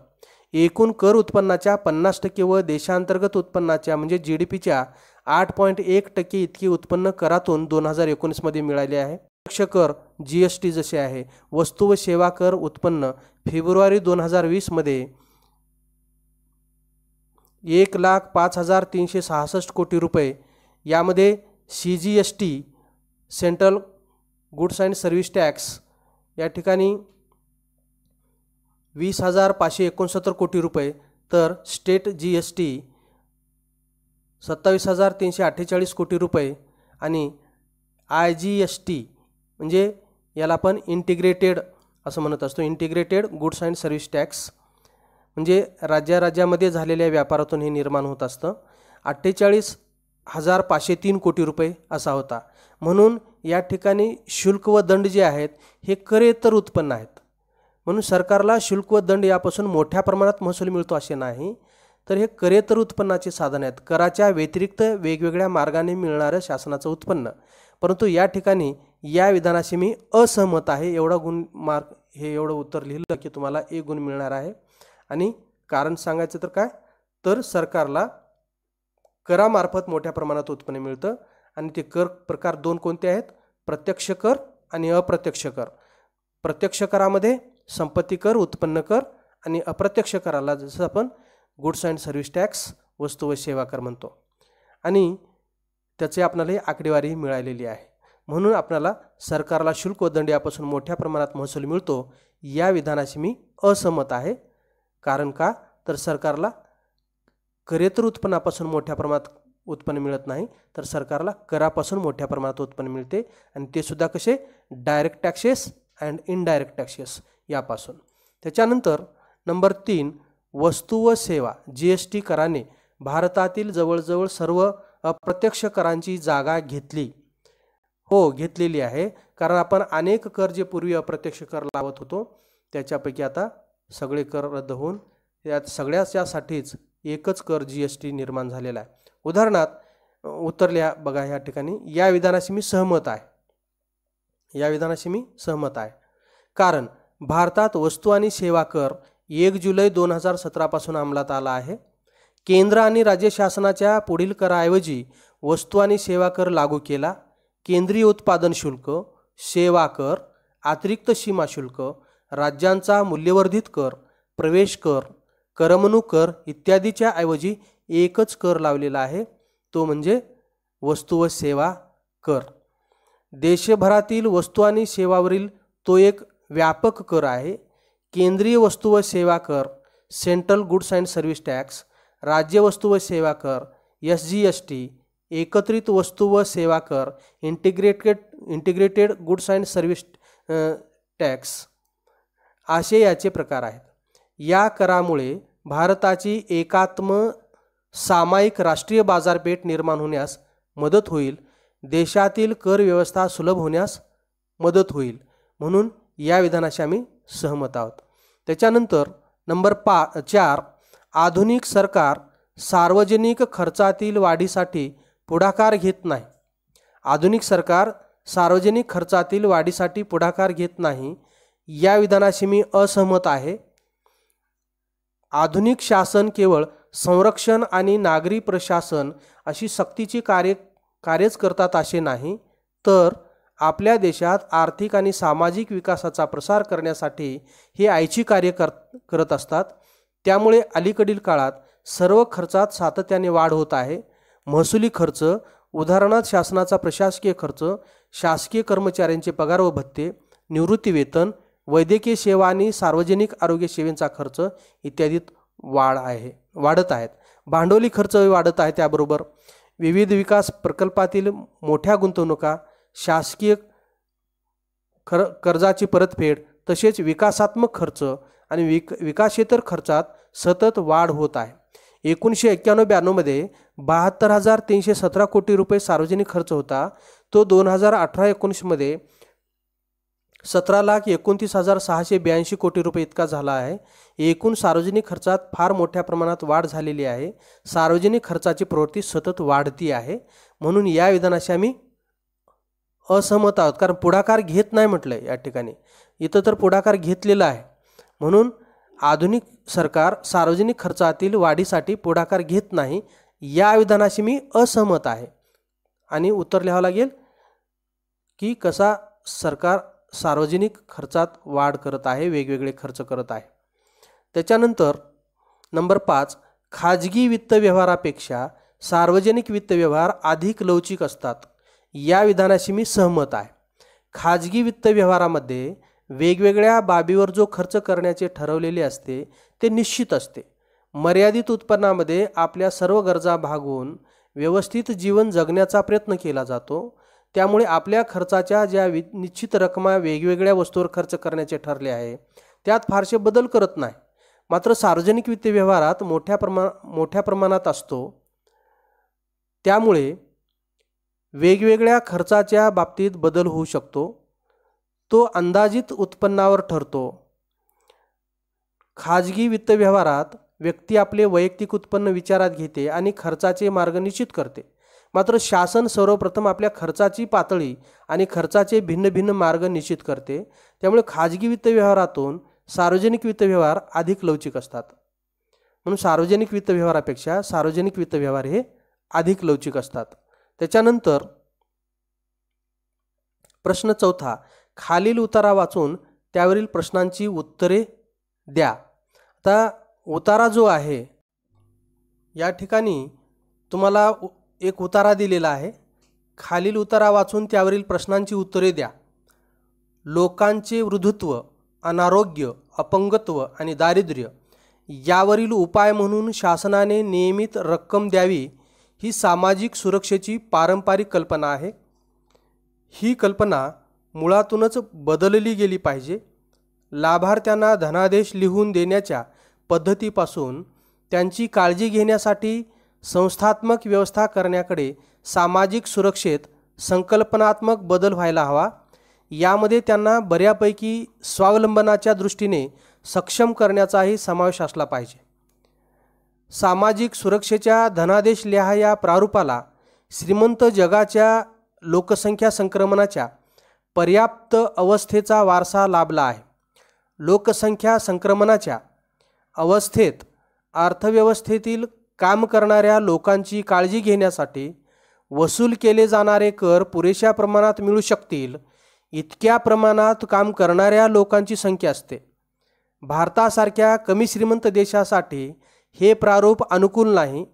[SPEAKER 1] एकूण कर उत्पन्नाच्या 50% व देशांतर्गत उत्पन्नाच्या म्हणजे GDPच्या 8.1% इतकी उत्पन्न करातून 2019 मध्ये मिळाले आहे. प्रत्यक्ष कर GST जसे आहे वस्तू व सेवा कर उत्पन्न फेब्रुवारी 2020 मध्ये 1,05,366 कोटी रुपये. यामध्ये CGST central goods and service tax या ठिकाणी 20,569 कोटी रुपये, तर स्टेट GST 27,348 कोटी रुपये आणि IGST म्हणजे याला आपण इंटिग्रेटेड असं म्हणत असतो, integrated goods and service tax म्हणजे राज्यामध्ये झालेल्या व्यापारातून हे निर्माण होत असतं. 1,503 कोटी रुपये असा होता. म्हणून या ठिकाणी शुल्क व दंड जे आहेत हे करेतर उत्पन्न आहेत. म्हणून सरकारला शुल्क व दंड यापासून मोठ्या प्रमाणात महसूल मिळतो असे नाही, तर हे करेतर उत्पन्नाचे साधन आहेत. कराच्या व्यतिरिक्त वेगवेगळ्या मार्गाने मिळणारं शासनाचं उत्पन्न. परंतु या ठिकाणी या विधानाशी मी असहमत आहे. एवढा गुण मार्क हे एवढं उत्तर लिहिलं की तुम्हाला 1 गुण मिळणार आहे. आणि कारण सांगायचं तर काय, तर सरकारला करामार्फत मोठ्या प्रमाणात उत्पन्न मिळतं. आणि ते कर प्रकार 2 कोणते आहेत, प्रत्यक्ष कर आणि अप्रत्यक्ष कर. प्रत्यक्ष करामध्ये संपत्ती कर, उत्पन्न कर, आणि अप्रत्यक्ष कराला जसं आपण गुड्स अँड सर्व्हिस टॅक्स, वस्तू व सेवा कर म्हणतो. आणि त्याचे आपल्याला आकडेवारी मिळालेली आहे. म्हणून आपल्याला सरकारला शुल्क व दंड यापासून मोठ्या प्रमाणात महसूल मिळतो या विधानाशी मी असहमत आहे. कारण का, तर सरकारला करेतर उत्पन्नापासून मोठ्या प्रमाणात उत्पन्न मिळत नाही, तर सरकारला करापासून मोठ्या प्रमाणात उत्पन्न मिळते. आणि ते सुद्धा कसे, direct taxes and indirect taxes यापासून. त्याच्यानंतर नंबर 3, वस्तू व सेवा GST कराने भारतातील जवळजवळ सर्व अप्रत्यक्ष करांची जागा घेतली. हो, घेतलेली आहे. कारण आपण अनेक कर जे पूर्वी अप्रत्यक्ष कर लावत होतो त्याच्यापैकी आता सगळे कर रद्द होऊन यात सगळ्यासाठीच एकच कर GST निर्माण झालेला आहे. उदाहरणार्थ उत्तर लिहा बघा या ठिकाणी. या विधानाशी मी सहमत आहे. या विधानाशी मी सहमत आहे. कारण भारतात वस्तू आणि सेवा कर 1 जुलै 2017 पासून अंमलात आला आहे. केंद्र आणि राज्य शासनाच्या पुढील कराऐवजी वस्तू आणि सेवा कर लागू केला. केंद्रीय उत्पादन शुल्क, सेवा कर, अतिरिक्त सीमा शुल्क, राज्यांचा मूल्यवर्धित कर, प्रवेश कर, करमणूक कर इत्यादीच्या ऐवजी एकच कर लावलेला आहे, तो म्हणजे वस्तू व सेवा कर. देशभरातील वस्तू आणि सेवावरील तो एक व्यापक कर आहे. केंद्रीय वस्तू व सेवा कर, central goods and service tax, राज्य वस्तू व सेवा कर SGST, एकत्रित वस्तू व सेवा कर integrated goods and service tax असे याचे प्रकार आहेत. या करामुळे भारताची एकात्म सामायिक राष्ट्रीय बाजारपेठ निर्माण होण्यास मदत होईल. देशातील कर व्यवस्था सुलभ होण्यास मदत होईल. म्हणून या विधानाशी आम्ही सहमत आहोत. त्याच्यानंतर नंबर 4, आधुनिक सरकार सार्वजनिक खर्चातील वाढीसाठी पुढाकार घेत नाही. आधुनिक सरकार सार्वजनिक खर्चातील वाढीसाठी पुढाकार घेत नाही या विधानाशी मी असहमत आहे. आधुनिक शासन केवळ संरक्षण आणि नागरी प्रशासन अशी सक्तीची कार्यच करतात असे नाही, तर आपल्या देशात आर्थिक आणि सामाजिक विकासाचा प्रसार करण्यासाठी हे ऐच्छिक कार्य करत असतात. त्यामुळे अलीकडील काळात सर्व खर्चात सातत्याने वाढ होत आहे. महसुली खर्च, उदाहरणार्थ शासनाचा प्रशासकीय खर्च, शासकीय कर्मचाऱ्यांचे पगार व भत्ते, निवृत्ती वेतन, वैद्यकीय सेवा आणि सार्वजनिक आरोग्य सेवेचा खर्च इत्यादीत वाढत आहेत. भांडवली खर्च वाढत आहे. त्याबरोबर विविध विकास प्रकल्पातील मोठ्या गुंतवणुका, शासकीय कर्जाची परतफेड तसेच विकासात्मक खर्च आणि विकासेतर खर्चात सतत वाढ होत आहे. 1991-92 मध्ये 72,317 कोटी रुपये सार्वजनिक खर्च होता. तो 2018-19 मध्ये 17,29,682 कोटी रुपये इतका झाला आहे. एकूण सार्वजनिक खर्चात फार मोठ्या प्रमाणात वाढ झालेली आहे. सार्वजनिक खर्चाची प्रवृत्ती सतत वाढती आहे. म्हणून या विधानाशी आम्ही असहमत आहोत. कारण पुढाकार घेत नाही म्हटलंय या ठिकाणी, इथं तर पुढाकार घेतलेला आहे. म्हणून आधुनिक सरकार सार्वजनिक खर्चातील वाढीसाठी पुढाकार घेत नाही या विधानाशी मी असहमत आहे. आणि उत्तर लिहावं लागेल की कसा सरकार सार्वजनिक खर्चात वाढ करत आहे, वेगवेगळे खर्च करत आहे. त्याच्यानंतर नंबर 5, खाजगी वित्त व्यवहारापेक्षा सार्वजनिक वित्त व्यवहार अधिक लवचिक असतात या विधानाशी मी सहमत आहे. खाजगी वित्त व्यवहारामध्ये वेगवेगळ्या बाबीवर जो खर्च करण्याचे ठरवलेले असते ते निश्चित असते. मर्यादित उत्पन्नामध्ये आपल्या सर्व गरजा भागवून व्यवस्थित जीवन जगण्याचा प्रयत्न केला जातो. त्यामुळे आपल्या खर्चाच्या ज्या निश्चित रकमा वेगवेगळ्या वस्तूवर खर्च करण्याचे ठरले आहे त्यात फारसे बदल करत नाही. मात्र सार्वजनिक वित्त व्यवहारात मोठ्या प्रमाणात असतो. त्यामुळे वेगवेगळ्या खर्चाच्या बाबतीत बदल होऊ शकतो. तो अंदाजित उत्पन्नावर ठरतो. खाजगी वित्त व्यवहारात व्यक्ती आपले वैयक्तिक उत्पन्न विचारात घेते आणि खर्चाचे मार्ग निश्चित करते. मात्र शासन सर्वप्रथम आपल्या खर्चाची पातळी आणि खर्चाचे भिन्न भिन्न मार्ग निश्चित करते. त्यामुळे खाजगी वित्त व्यवहारातून सार्वजनिक वित्त व्यवहार अधिक लवचिक असतात. म्हणून सार्वजनिक वित्त व्यवहारापेक्षा सार्वजनिक वित्त व्यवहार हे अधिक लवचिक असतात. त्याच्यानंतर प्रश्न चौथा, खालील उतारा वाचून त्यावरील प्रश्नांची उत्तरे द्या. आता उतारा जो आहे या ठिकाणी तुम्हाला एक उतारा दिलेला आहे. खालील उतारा वाचून त्यावरील प्रश्नांची उत्तरे द्या. लोकांचे वृद्धत्व, अनारोग्य, अपंगत्व आणि दारिद्र्य यावरील उपाय म्हणून शासनाने नियमित रक्कम द्यावी ही सामाजिक सुरक्षेची पारंपरिक कल्पना आहे. ही कल्पना मुळातूनच बदलली गेली पाहिजे. लाभार्थ्यांना धनादेश लिहून देण्याच्या पद्धतीपासून त्यांची काळजी घेण्यासाठी संस्थात्मक व्यवस्था करण्याकडे सामाजिक सुरक्षेत संकल्पनात्मक बदल व्हायला हवा. यामध्ये त्यांना बऱ्यापैकी स्वावलंबनाच्या दृष्टीने सक्षम करण्याचाही समावेश असला पाहिजे. सामाजिक सुरक्षेच्या धनादेश लिहा या प्रारूपाला श्रीमंत जगाच्या लोकसंख्या संक्रमणाच्या पर्याप्त अवस्थेचा वारसा लाभला आहे. लोकसंख्या संक्रमणाच्या अवस्थेत अर्थव्यवस्थेतील काम करणाऱ्या लोकांची काळजी घेण्यासाठी वसूल केले जाणारे कर पुरेशा प्रमाणात मिळू शकतील इतक्या प्रमाणात काम करणाऱ्या लोकांची संख्या असते. भारतासारख्या कमी श्रीमंत देशासाठी हे प्रारूप अनुकूल नाही.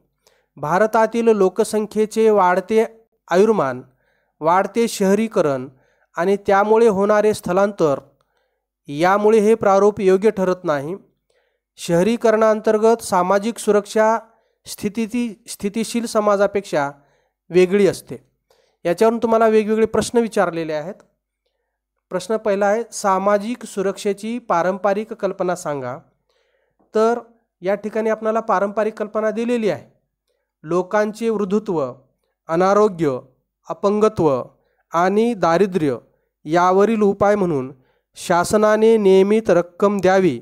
[SPEAKER 1] भारतातील लोकसंख्येचे वाढते आयुर्मान, वाढते शहरीकरण आणि त्यामुळे होणारे स्थलांतर यामुळे हे प्रारूप योग्य ठरत नाही. शहरीकरणांतर्गत सामाजिक सुरक्षा स्थितिशील समाजापेक्षा वेगळी असते. याच्यावरून तुम्हाला वेगवेगळे प्रश्न विचारलेले आहेत. प्रश्न पहिला आहे, सामाजिक सुरक्षेची पारंपरिक कल्पना सांगा. तर या ठिकाणी आपल्याला पारंपरिक कल्पना दिलेली आहे. लोकांचे वृद्धत्व, अनारोग्य, अपंगत्व आणि दारिद्र्य यावरील उपाय म्हणून शासनाने नियमित रक्कम द्यावी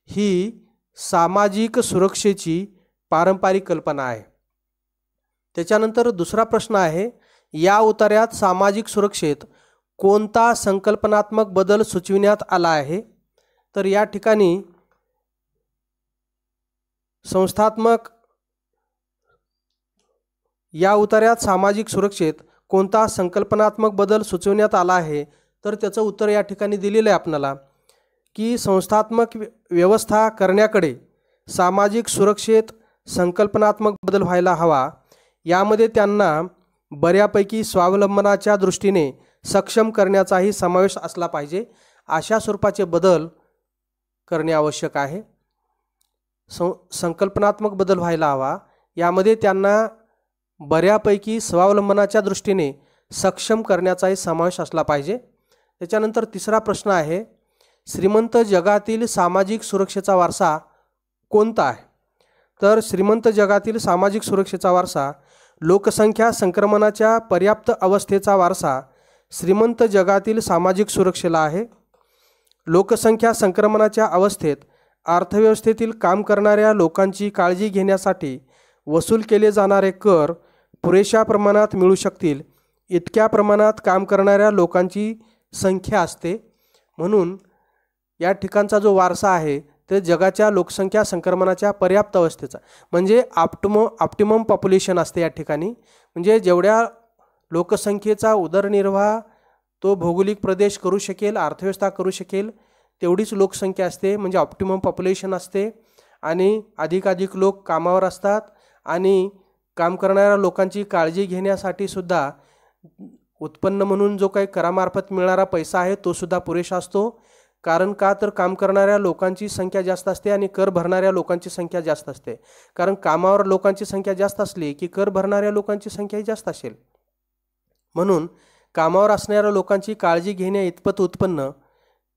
[SPEAKER 1] ही सामाजिक सुरक्षेची पारंपरिक कल्पना आहे. त्याच्यानंतर दुसरा प्रश्न आहे, या उतार्यात सामाजिक सुरक्षेत कोणता संकल्पनात्मक बदल सुचविण्यात आला आहे? तर या ठिकाणी संस्थात्मक या उतार्यात सामाजिक सुरक्षेत कोणता संकल्पनात्मक बदल सुचविण्यात आला आहे? तर त्याचं उत्तर या ठिकाणी दिलेलं आहे आपल्याला की संस्थात्मक व्यवस्था करण्याकडे सामाजिक सुरक्षेत संकल्पनात्मक बदल व्हायला हवा. यामध्ये त्यांना बऱ्यापैकी स्वावलंबनाच्या दृष्टीने सक्षम करण्याचाही समावेश असला पाहिजे. अशा स्वरूपाचे बदल करणे आवश्यक आहे. संकल्पनात्मक बदल व्हायला हवा. यामध्ये त्यांना बऱ्यापैकी स्वावलंबनाच्या दृष्टीने सक्षम करण्याचाही समावेश असला पाहिजे. त्याच्यानंतर तिसरा प्रश्न आहे, श्रीमंत जगातील सामाजिक सुरक्षेचा वारसा कोणता आहे? तर श्रीमंत जगातील सामाजिक सुरक्षेचा वारसा लोकसंख्या संक्रमणाच्या पर्याप्त अवस्थेचा वारसा श्रीमंत जगातील सामाजिक सुरक्षेला आहे. लोकसंख्या संक्रमणाच्या अवस्थेत अर्थव्यवस्थेतील काम करणाऱ्या लोकांची काळजी घेण्यासाठी वसूल केले जाणारे कर पुरेशा प्रमाणात मिळू शकतील इतक्या प्रमाणात काम करणाऱ्या लोकांची संख्या असते. म्हणून या ठिकाणचा जो वारसा आहे ते जगाच्या लोकसंख्या संक्रमणाच्या पर्याप्त अवस्थेचा म्हणजे ऑप्टिमम पॉप्युलेशन असते या ठिकाणी. म्हणजे जेवढ्या लोकसंख्येचा उदरनिर्वाह तो भौगोलिक प्रदेश करू शकेल, अर्थव्यवस्था करू शकेल तेवढीच लोकसंख्या असते. म्हणजे ऑप्टिमम पॉप्युलेशन असते आणि अधिकाधिक लोक कामावर असतात आणि काम करणाऱ्या लोकांची काळजी घेण्यासाठी सुद्धा उत्पन्न म्हणून जो काही करामार्फत मिळणारा पैसा आहे तो सुद्धा पुरेसा असतो. कारण का तर काम करणाऱ्या लोकांची संख्या जास्त असते आणि कर भरणाऱ्या लोकांची संख्या जास्त असते. कारण कामावर लोकांची संख्या जास्त असली की कर भरणाऱ्या लोकांची संख्याही जास्त असेल. म्हणून कामावर असणाऱ्या लोकांची काळजी घेण्या इतपत उत्पन्न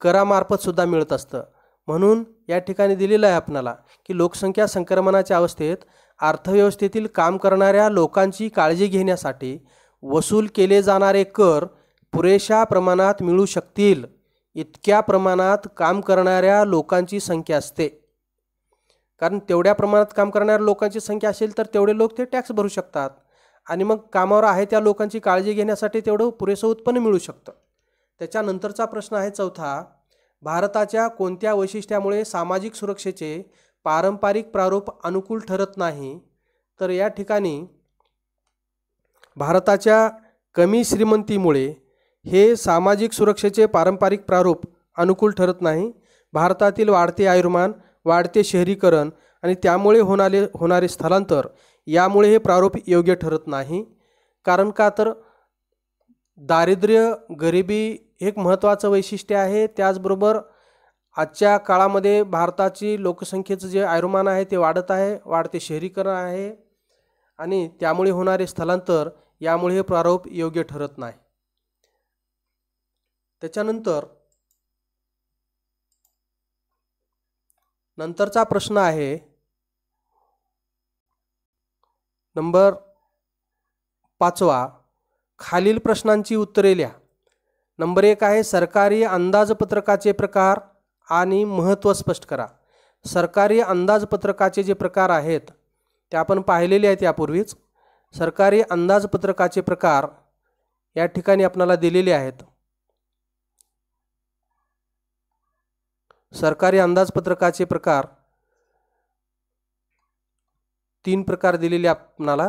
[SPEAKER 1] करामार्फत सुद्धा मिळत असतं. म्हणून या ठिकाणी दिलेलं आहे आपणाला की लोकसंख्या संक्रमणाच्या अवस्थेत अर्थव्यवस्थेतील काम करणाऱ्या लोकांची काळजी घेण्यासाठी वसूल केले जाणारे कर पुरेशा प्रमाणात मिळू शकतील इतक्या प्रमाणात काम करणाऱ्या लोकांची संख्या असते. कारण तेवढ्या प्रमाणात काम करणाऱ्या लोकांची संख्या असेल तर तेवढे लोक ते टॅक्स भरू शकतात आणि मग कामावर आहे त्या लोकांची काळजी घेण्यासाठी तेवढं पुरेसं उत्पन्न मिळू शकतं. त्याच्यानंतरचा प्रश्न आहे चौथा, भारताच्या कोणत्या वैशिष्ट्यामुळे सामाजिक सुरक्षेचे पारंपरिक प्रारूप अनुकूल ठरत नाही? तर या ठिकाणी भारताच्या कमी श्रीमंतीमुळे हे सामाजिक सुरक्षेचे पारंपरिक प्रारूप अनुकूल ठरत नाही. भारतातील वाढते आयुर्मान, वाढते शहरीकरण आणि त्यामुळे होणारे स्थलांतर यामुळे हे प्रारूप योग्य ठरत नाही. कारण का तर दारिद्र्य, गरिबी एक महत्त्वाचं वैशिष्ट्य आहे. त्याचबरोबर आजच्या काळामध्ये भारताची लोकसंख्येचं जे आयुर्मान आहे ते वाढत आहे, वाढते शहरीकरण आहे आणि त्यामुळे होणारे स्थलांतर यामुळे हे प्रारूप योग्य ठरत नाही. त्याच्यानंतर नंतरचा प्रश्न आहे नंबर 5वा, खालील प्रश्नांची उत्तरे लिहा. नंबर 1 आहे सरकारी अंदाजपत्रकाचे प्रकार आणि महत्त्व स्पष्ट करा. सरकारी अंदाजपत्रकाचे जे प्रकार आहेत ते आपण पाहिलेले आहेत यापूर्वीच. सरकारी अंदाजपत्रकाचे प्रकार या ठिकाणी आपल्याला दिलेले आहेत. सरकारी अंदाजपत्रकाचे प्रकार 3 प्रकार दिलेले आपणाला.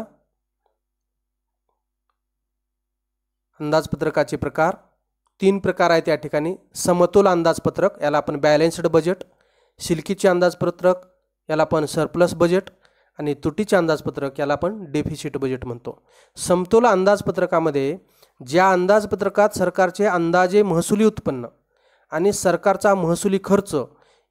[SPEAKER 1] अंदाजपत्रकाचे प्रकार 3 प्रकार आहेत या ठिकाणी. समतोल अंदाजपत्रक याला आपण बॅलन्स्ड बजेट, शिल्लकीचे अंदाजपत्रक याला आपण सरप्लस बजेट आणि तुटीचे अंदाजपत्रक याला आपण डेफिसिट बजेट म्हणतो. समतोल अंदाजपत्रकामध्ये ज्या अंदाजपत्रकात सरकारचे अंदाजे महसुली उत्पन्न आणि सरकारचा महसुली खर्च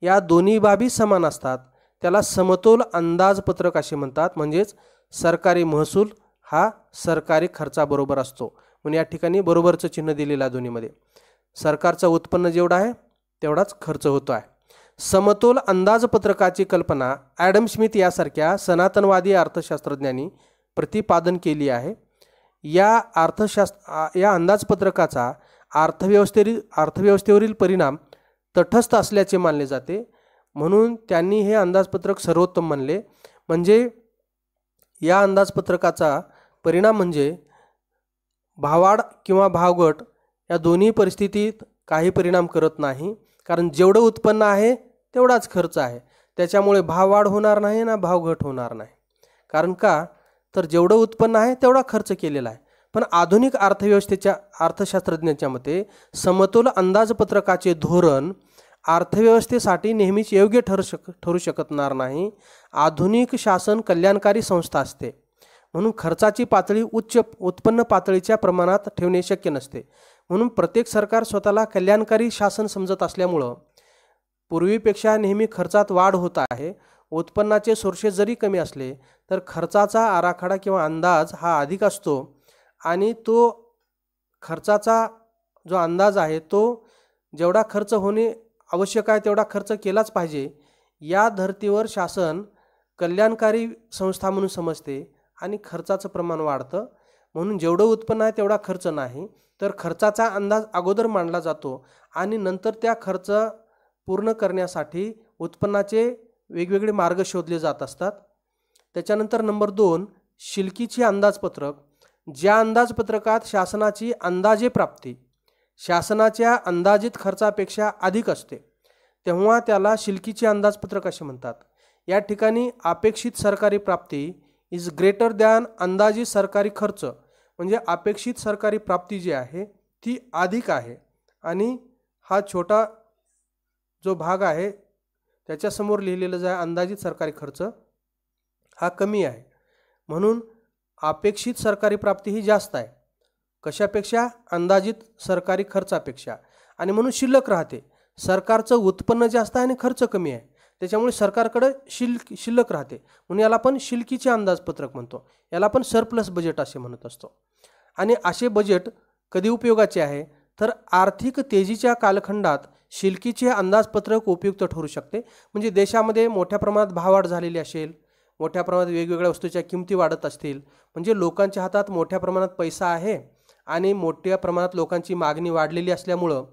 [SPEAKER 1] या दोन्ही बाबी समान असतात त्याला समतोल अंदाजपत्रक असे म्हणतात. म्हणजेच सरकारी महसूल हा सरकारी खर्चाबरोबर असतो. म्हणून या ठिकाणी बरोबरचं चिन्ह दिलेलं आहे दोन्हीमध्ये. सरकारचं उत्पन्न जेवढं आहे तेवढाच खर्च होतो आहे. समतोल अंदाजपत्रकाची कल्पना ॲडम स्मिथ यासारख्या सनातनवादी अर्थशास्त्रज्ञांनी प्रतिपादन केली आहे. या अंदाजपत्रकाचा अर्थव्यवस्थेवरील परिणाम तटस्थ असल्याचे मानले जाते. म्हणून त्यांनी हे अंदाजपत्रक सर्वोत्तम मानले. म्हणजे या अंदाजपत्रकाचा परिणाम म्हणजे भाववाढ किंवा भावघट या दोन्ही परिस्थितीत काही परिणाम करत नाही. कारण जेवढं उत्पन्न आहे तेवढाच खर्च आहे. त्याच्यामुळे भाववाढ होणार नाही ना भावघट होणार नाही. कारण का तर जेवढं उत्पन्न आहे तेवढा खर्च केलेला आहे. पण आधुनिक अर्थशास्त्रज्ञांच्या मते समतोल अंदाजपत्रकाचे धोरण अर्थव्यवस्थेसाठी नेहमीच योग्य ठरू शकणार नाही. आधुनिक शासन कल्याणकारी संस्था असते म्हणून खर्चाची पातळी उच्च उत्पन्न पातळीच्या प्रमाणात ठेवणे शक्य नसते. म्हणून प्रत्येक सरकार स्वतःला कल्याणकारी शासन समजत असल्यामुळं पूर्वीपेक्षा नेहमी खर्चात वाढ होत आहे. उत्पन्नाचे सोर्सेस जरी कमी असले तर खर्चाचा आराखडा किंवा अंदाज हा अधिक असतो आणि तो खर्चाचा जो अंदाज आहे तो जेवढा खर्च होणे आवश्यक आहे तेवढा खर्च केलाच पाहिजे. या धर्तीवर शासन कल्याणकारी संस्था म्हणून समजते आणि खर्चाचं प्रमाण वाढतं. म्हणून जेवढं उत्पन्न आहे तेवढा खर्च नाही तर खर्चाचा अंदाज अगोदर मांडला जातो आणि नंतर त्या खर्च पूर्ण करण्यासाठी उत्पन्नाचे वेगवेगळे मार्ग शोधले जात असतात. त्याच्यानंतर नंबर 2 शिल्लकीचे अंदाजपत्रक. ज्या अंदाजपत्रकात शासनाची अंदाजे प्राप्ती शासनाच्या अंदाजित खर्चापेक्षा अधिक असते तेव्हा त्याला शिल्लकीचे अंदाजपत्रक असे म्हणतात. या ठिकाणी अपेक्षित सरकारी प्राप्ती इज ग्रेटर दॅन अंदाजित सरकारी खर्च. म्हणजे अपेक्षित सरकारी प्राप्ती जी आहे ती अधिक आहे आणि हा छोटा जो भाग आहे त्याच्यासमोर लिहिलेलं जे अंदाजित सरकारी खर्च हा कमी आहे. म्हणून अपेक्षित सरकारी प्राप्ती ही जास्त आहे कशापेक्षा अंदाजित सरकारी खर्चापेक्षा आणि म्हणून शिल्लक राहते. सरकारचं उत्पन्न जास्त आहे आणि खर्च कमी आहे त्याच्यामुळे सरकारकडे शिल्लक राहते म्हणून याला आपण शिल्लकीचे अंदाजपत्रक म्हणतो. याला आपण सरप्लस बजेट असे म्हणत असतो. आणि असे बजेट कधी उपयोगाचे आहे तर आर्थिक तेजीच्या कालखंडात शिल्लकीचे अंदाजपत्रक उपयुक्त ठरू शकते. म्हणजे देशामध्ये मोठ्या प्रमाणात भाववाढ झालेली असेल, मोठ्या प्रमाणात वेगवेगळ्या वस्तूच्या किमती वाढत असतील, म्हणजे लोकांच्या हातात मोठ्या प्रमाणात पैसा आहे आणि मोठ्या प्रमाणात लोकांची मागणी वाढलेली असल्यामुळं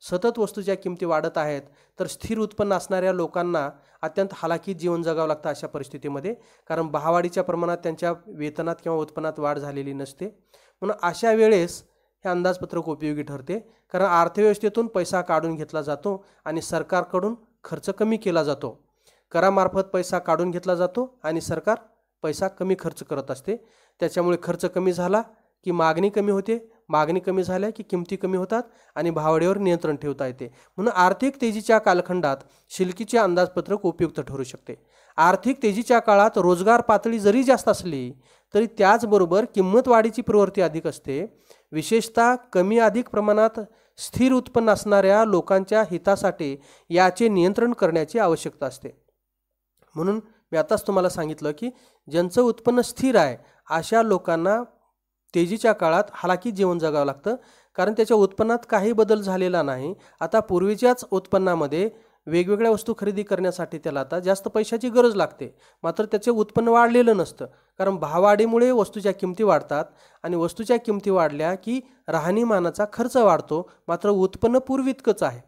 [SPEAKER 1] सतत वस्तूच्या किमती वाढत आहेत, तर स्थिर उत्पन्न असणाऱ्या लोकांना अत्यंत हालाकीत जीवन जगावं लागतं अशा परिस्थितीमध्ये, कारण भाववाढीच्या प्रमाणात त्यांच्या वेतनात किंवा उत्पन्नात वाढ झालेली नसते. म्हणून अशा वेळेस हे अंदाजपत्रक उपयोगी ठरते, कारण अर्थव्यवस्थेतून पैसा काढून घेतला जातो आणि सरकारकडून खर्च कमी केला जातो. करामार्फत पैसा काढून घेतला जातो आणि सरकार पैसा कमी खर्च करत असते. त्याच्यामुळे खर्च कमी झाला की मागणी कमी होते, मागणी कमी झाल्या की किमती कमी होतात आणि भाववाढीवर नियंत्रण ठेवता येते. म्हणून आर्थिक तेजीच्या कालखंडात शिल्लकीचे अंदाजपत्रक उपयुक्त ठरू शकते. आर्थिक तेजीच्या काळात रोजगार पातळी जरी जास्त असली तरी त्याचबरोबर किंमत वाढीची प्रवृत्ती अधिक असते. विशेषतः कमी अधिक प्रमाणात स्थिर उत्पन्न असणाऱ्या लोकांच्या हितासाठी याचे नियंत्रण करण्याची आवश्यकता असते. म्हणून मी आताच तुम्हाला सांगितलं की ज्यांचं उत्पन्न स्थिर आहे अशा लोकांना तेजीच्या काळात हालाकीत जीवन जगावं लागतं, कारण त्याच्या उत्पन्नात काही बदल झालेला नाही. आता पूर्वीच्याच उत्पन्नामध्ये वेगवेगळ्या वस्तू खरेदी करण्यासाठी त्याला आता जास्त पैशाची गरज लागते, मात्र त्याचे उत्पन्न वाढलेलं नसतं, कारण भाववाढीमुळे वस्तूच्या किमती वाढतात आणि वस्तूच्या किमती वाढल्या की राहणीमानाचा खर्च वाढतो, मात्र उत्पन्न पूर्वीइतकंच आहे.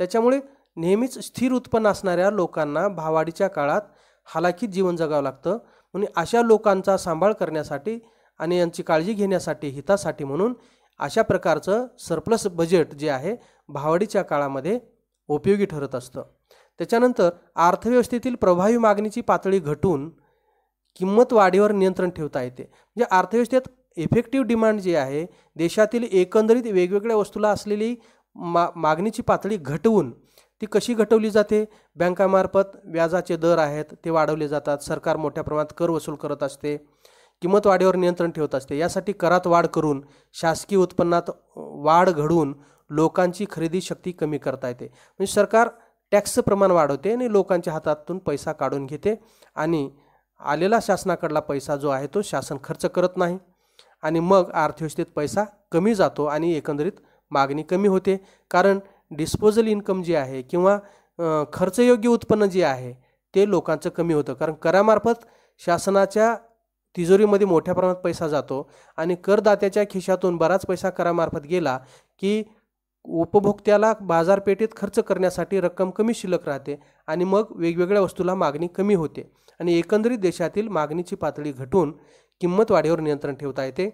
[SPEAKER 1] त्याच्यामुळे नेहमीच स्थिर उत्पन्न असणाऱ्या लोकांना भाववाढीच्या काळात हालाकीत जीवन जगावं लागतं. म्हणून अशा लोकांचा सांभाळ करण्यासाठी आणि यांची काळजी घेण्यासाठी, हितासाठी म्हणून अशा प्रकारचं सरप्लस बजेट जे आहे भाववाढीच्या काळामध्ये उपयोगी ठरत असतं. त्याच्यानंतर अर्थव्यवस्थेतील प्रभावी मागणीची पातळी घटून किंमत वाढीवर नियंत्रण ठेवता येते. म्हणजे अर्थव्यवस्थेत इफेक्टिव्ह डिमांड जी आहे, देशातील एकंदरीत वेगवेगळ्या वस्तूला असलेली मागणीची पातळी घटवून ती कशी घटवली जाते? बँकामार्फत व्याजाचे दर आहेत ते वाढवले जातात, सरकार मोठ्या प्रमाणात कर वसूल करत असते, किंमत वाढीवर नियंत्रण ठेवत असते. यासाठी करात वाढ करून शासकीय उत्पन्नात वाढ घडवून लोकांची खरेदी शक्ती कमी करता येते. म्हणजे सरकार टॅक्सचं प्रमाण वाढवते आणि लोकांच्या हातातून पैसा काढून घेते आणि आलेला शासनाकडला पैसा जो आहे तो शासन खर्च करत नाही आणि मग अर्थव्यवस्थेत पैसा कमी जातो आणि एकंदरीत मागणी कमी होते. कारण डिस्पोजल इन्कम जे आहे किंवा खर्चयोग्य उत्पन्न जे आहे ते लोकांचं कमी होतं, कारण करामार्फत शासनाच्या तिजोरीमध्ये मोठ्या प्रमाणात पैसा जातो आणि करदात्याच्या खिशातून बराच पैसा करामार्फत गेला की उपभोक्त्याला बाजारपेठेत खर्च करण्यासाठी रक्कम कमी शिल्लक राहते आणि मग वेगवेगळ्या वस्तूला मागणी कमी होते आणि एकंदरीत देशातील मागणीची पातळी घटून किंमत वाढीवर नियंत्रण ठेवता येते.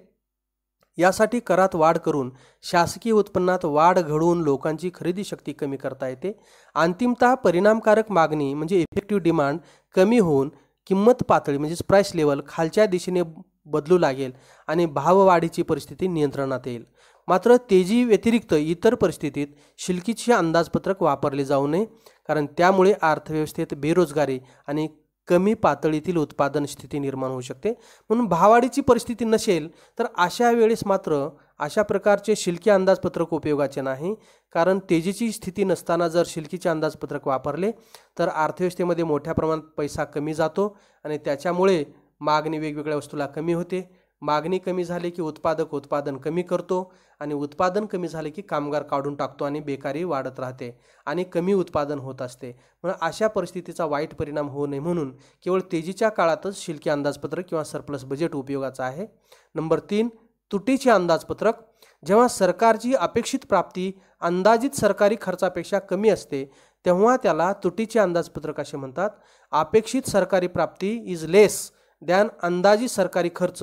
[SPEAKER 1] यासाठी करात वाढ करून शासकीय उत्पन्नात वाढ घडवून लोकांची खरेदी शक्ती कमी करता येते. अंतिमतः परिणामकारक मागणी म्हणजे इफेक्टिव्ह डिमांड कमी होऊन किंमत पातळी म्हणजे प्राइस लेवल खालच्या दिशेने बदलू लागेल आणि भाववाढीची परिस्थिती नियंत्रणात येईल. मात्र तेजी व्यतिरिक्त इतर परिस्थितीत शिल्लकीचे अंदाजपत्रक वापरले जाऊ नये, कारण त्यामुळे अर्थव्यवस्थेत बेरोजगारी आणि कमी पातळीतील उत्पादन स्थिती निर्माण होऊ शकते. म्हणून भाववाढीची परिस्थिती नसेल तर अशा वेळेस मात्र अशा प्रकारचे शिल्लकी अंदाजपत्रक उपयोगाचे नाही, कारण तेजीची स्थिती नसताना जर शिल्लकीचे अंदाजपत्रक वापरले तर अर्थव्यवस्थेमध्ये मोठ्या प्रमाणात पैसा कमी जातो आणि त्याच्यामुळे मागणी वेगवेगळ्या वस्तूला कमी होते. मागणी कमी झाली की उत्पादक उत्पादन कमी करतो आणि उत्पादन कमी झाले की कामगार काढून टाकतो आणि बेकारी वाढत राहते आणि कमी उत्पादन होत असते. म्हणून अशा परिस्थितीचा वाईट परिणाम होऊ नये म्हणून केवळ तेजीच्या काळातच शिल्लकी अंदाजपत्रक किंवा सरप्लस बजेट उपयोगाचं आहे. नंबर 3, तुटीचे अंदाजपत्रक. जेव्हा सरकारची अपेक्षित प्राप्ती अंदाजित सरकारी खर्चापेक्षा कमी असते तेव्हा त्याला तुटीचे अंदाजपत्रक असे म्हणतात. अपेक्षित सरकारी प्राप्ती इज लेस दॅन अंदाजित सरकारी खर्च,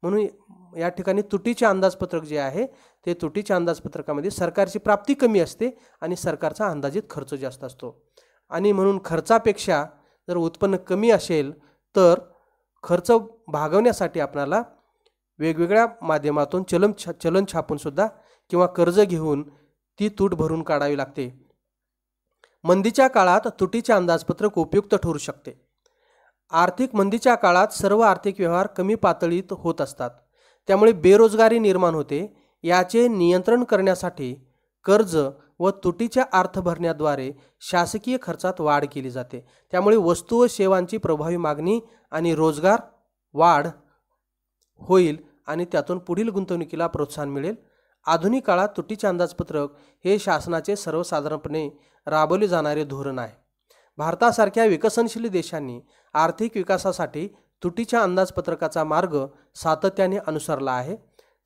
[SPEAKER 1] म्हणून या ठिकाणी तुटीचे अंदाजपत्रक जे आहे ते तुटीच्या अंदाजपत्रकामध्ये सरकारची प्राप्ती कमी असते आणि सरकारचा अंदाजित खर्च जास्त असतो आणि म्हणून खर्चापेक्षा जर उत्पन्न कमी असेल तर खर्च भागवण्यासाठी आपल्याला वेगवेगळ्या माध्यमातून चलन छापून सुद्धा किंवा कर्ज घेऊन ती तूट भरून काढावी लागते. मंदीच्या काळात तुटीचे अंदाजपत्रक उपयुक्त ठरू शकते. आर्थिक मंदीच्या काळात सर्व आर्थिक व्यवहार कमी पातळीत होत असतात, त्यामुळे बेरोजगारी निर्माण होते. याचे नियंत्रण करण्यासाठी कर्ज व तुटीच्या अर्थभरण्याद्वारे शासकीय खर्चात वाढ केली जाते. त्यामुळे वस्तू व सेवांची प्रभावी मागणी आणि रोजगार वाढ होईल आणि त्यातून पुढील गुंतवणुकीला प्रोत्साहन मिळेल. आधुनिक काळात तुटीचे अंदाजपत्रक हे शासनाचे सर्वसाधारणपणे राबवले जाणारे धोरण आहे. भारतासारख्या विकसनशील देशांनी आर्थिक विकासासाठी तुटीच्या अंदाजपत्रकाचा मार्ग सातत्याने अनुसरला आहे.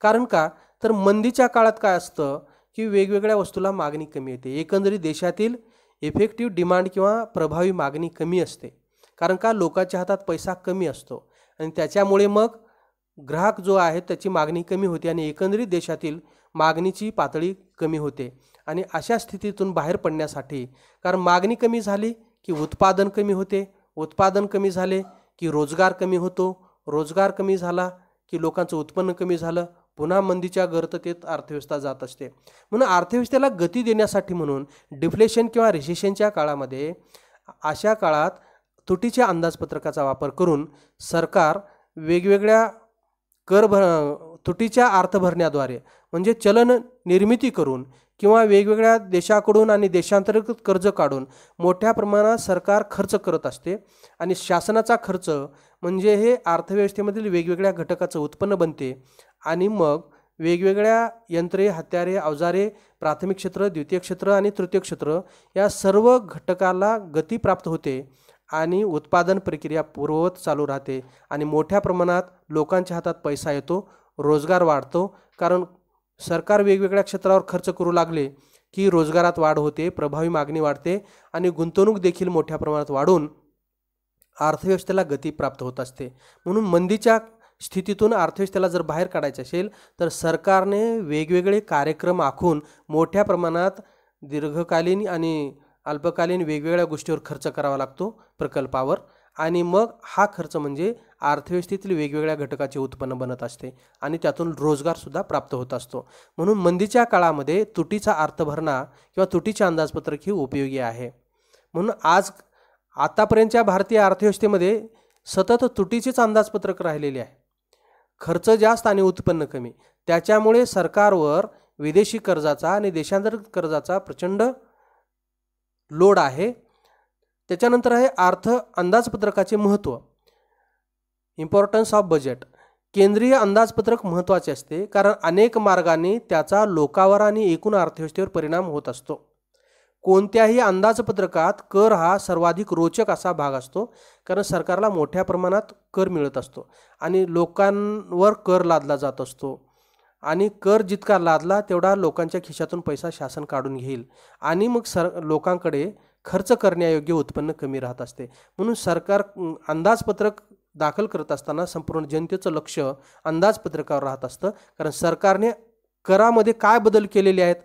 [SPEAKER 1] कारण का तर मंदीच्या काळात काय असतं की वेगवेगळ्या वस्तूला मागणी कमी येते. एकंदरीत देशातील इफेक्टिव्ह डिमांड किंवा प्रभावी मागणी कमी असते. कारण का लोकांच्या हातात पैसा कमी असतो आणि त्याच्यामुळे मग ग्राहक जो आहे त्याची मागणी कमी होते आणि एकंदरीत देशातील मागणीची पातळी कमी होते. आणि अशा स्थितीतून बाहेर पडण्यासाठी, कारण मागणी कमी झाली की उत्पादन कमी होते, उत्पादन कमी झाले की रोजगार कमी होतो, रोजगार कमी झाला की लोकांचं उत्पन्न कमी झालं, पुन्हा मंदीच्या गर्ततेत अर्थव्यवस्था जात असते. म्हणून अर्थव्यवस्थेला गती देण्यासाठी म्हणून डिफ्लेशन किंवा रिसेशनच्या काळामध्ये अशा काळात तुटीच्या अंदाजपत्रकाचा वापर करून सरकार वेगवेगळ्या तुटीच्या अर्थ भरण्याद्वारे म्हणजे चलन निर्मिती करून किंवा वेगवेगळ्या देशाकडून आणि देशांतर्गत कर्ज काढून मोठ्या प्रमाणात सरकार खर्च करत असते. आणि शासनाचा खर्च म्हणजे हे अर्थव्यवस्थेमधील वेगवेगळ्या घटकाचं उत्पन्न बनते आणि मग वेगवेगळ्या यंत्रे, हत्यारे, अवजारे, प्राथमिक क्षेत्र, द्वितीय क्षेत्र आणि तृतीय क्षेत्र या सर्व घटकाला गती प्राप्त होते आणि उत्पादन प्रक्रिया पूर्ववत चालू राहते आणि मोठ्या प्रमाणात लोकांच्या हातात पैसा येतो, रोजगार वाढतो. कारण सरकार वेगवेगळ्या क्षेत्रावर खर्च करू लागले की रोजगारात वाढ होते, प्रभावी मागणी वाढते आणि गुंतवणूक देखील मोठ्या प्रमाणात वाढून अर्थव्यवस्थेला गती प्राप्त होत असते. म्हणून मंदीच्या स्थितीतून अर्थव्यवस्थेला जर बाहेर काढायचे असेल तर सरकारने वेगवेगळे कार्यक्रम आखून मोठ्या प्रमाणात दीर्घकालीन आणि अल्पकालीन वेगवेगळ्या गोष्टीवर खर्च करावा लागतो प्रकल्पावर आणि मग हा खर्च म्हणजे अर्थव्यवस्थेतील वेगवेगळ्या घटकाचे उत्पन्न बनत असते आणि त्यातून रोजगारसुद्धा प्राप्त होत असतो. म्हणून मंदीच्या काळामध्ये तुटीचा अर्थ भरणा किंवा तुटीचे अंदाजपत्रक ही उपयोगी आहे. म्हणून आतापर्यंतच्या भारतीय अर्थव्यवस्थेमध्ये सतत तुटीचेच अंदाजपत्रक राहिलेले आहे. खर्च जास्त आणि उत्पन्न कमी. त्याच्यामुळे सरकारवर विदेशी कर्जाचा आणि देशांतर्गत कर्जाचा प्रचंड लोड आहे. त्याच्यानंतर आहे अर्थ अंदाजपत्रकाचे महत्त्व, इम्पॉर्टन्स ऑफ बजेट. केंद्रीय अंदाजपत्रक महत्त्वाचे असते कारण अनेक मार्गाने त्याचा लोकांवर आणि एकूण अर्थव्यवस्थेवर परिणाम होत असतो. कोणत्याही अंदाजपत्रकात कर हा सर्वाधिक रोचक असा भाग असतो कारण सरकारला मोठ्या प्रमाणात कर मिळत असतो आणि लोकांवर कर लादला जात असतो आणि कर जितका लादला तेवढा लोकांच्या खिशातून पैसा शासन काढून घेईल आणि मग लोकांकडे खर्च करण्यायोग्य उत्पन्न कमी राहत असते. म्हणून सरकार अंदाजपत्रक दाखल करत असताना संपूर्ण जनतेचं लक्ष अंदाजपत्रकावर राहत असतं. कारण सरकारने करामध्ये काय बदल केलेले आहेत,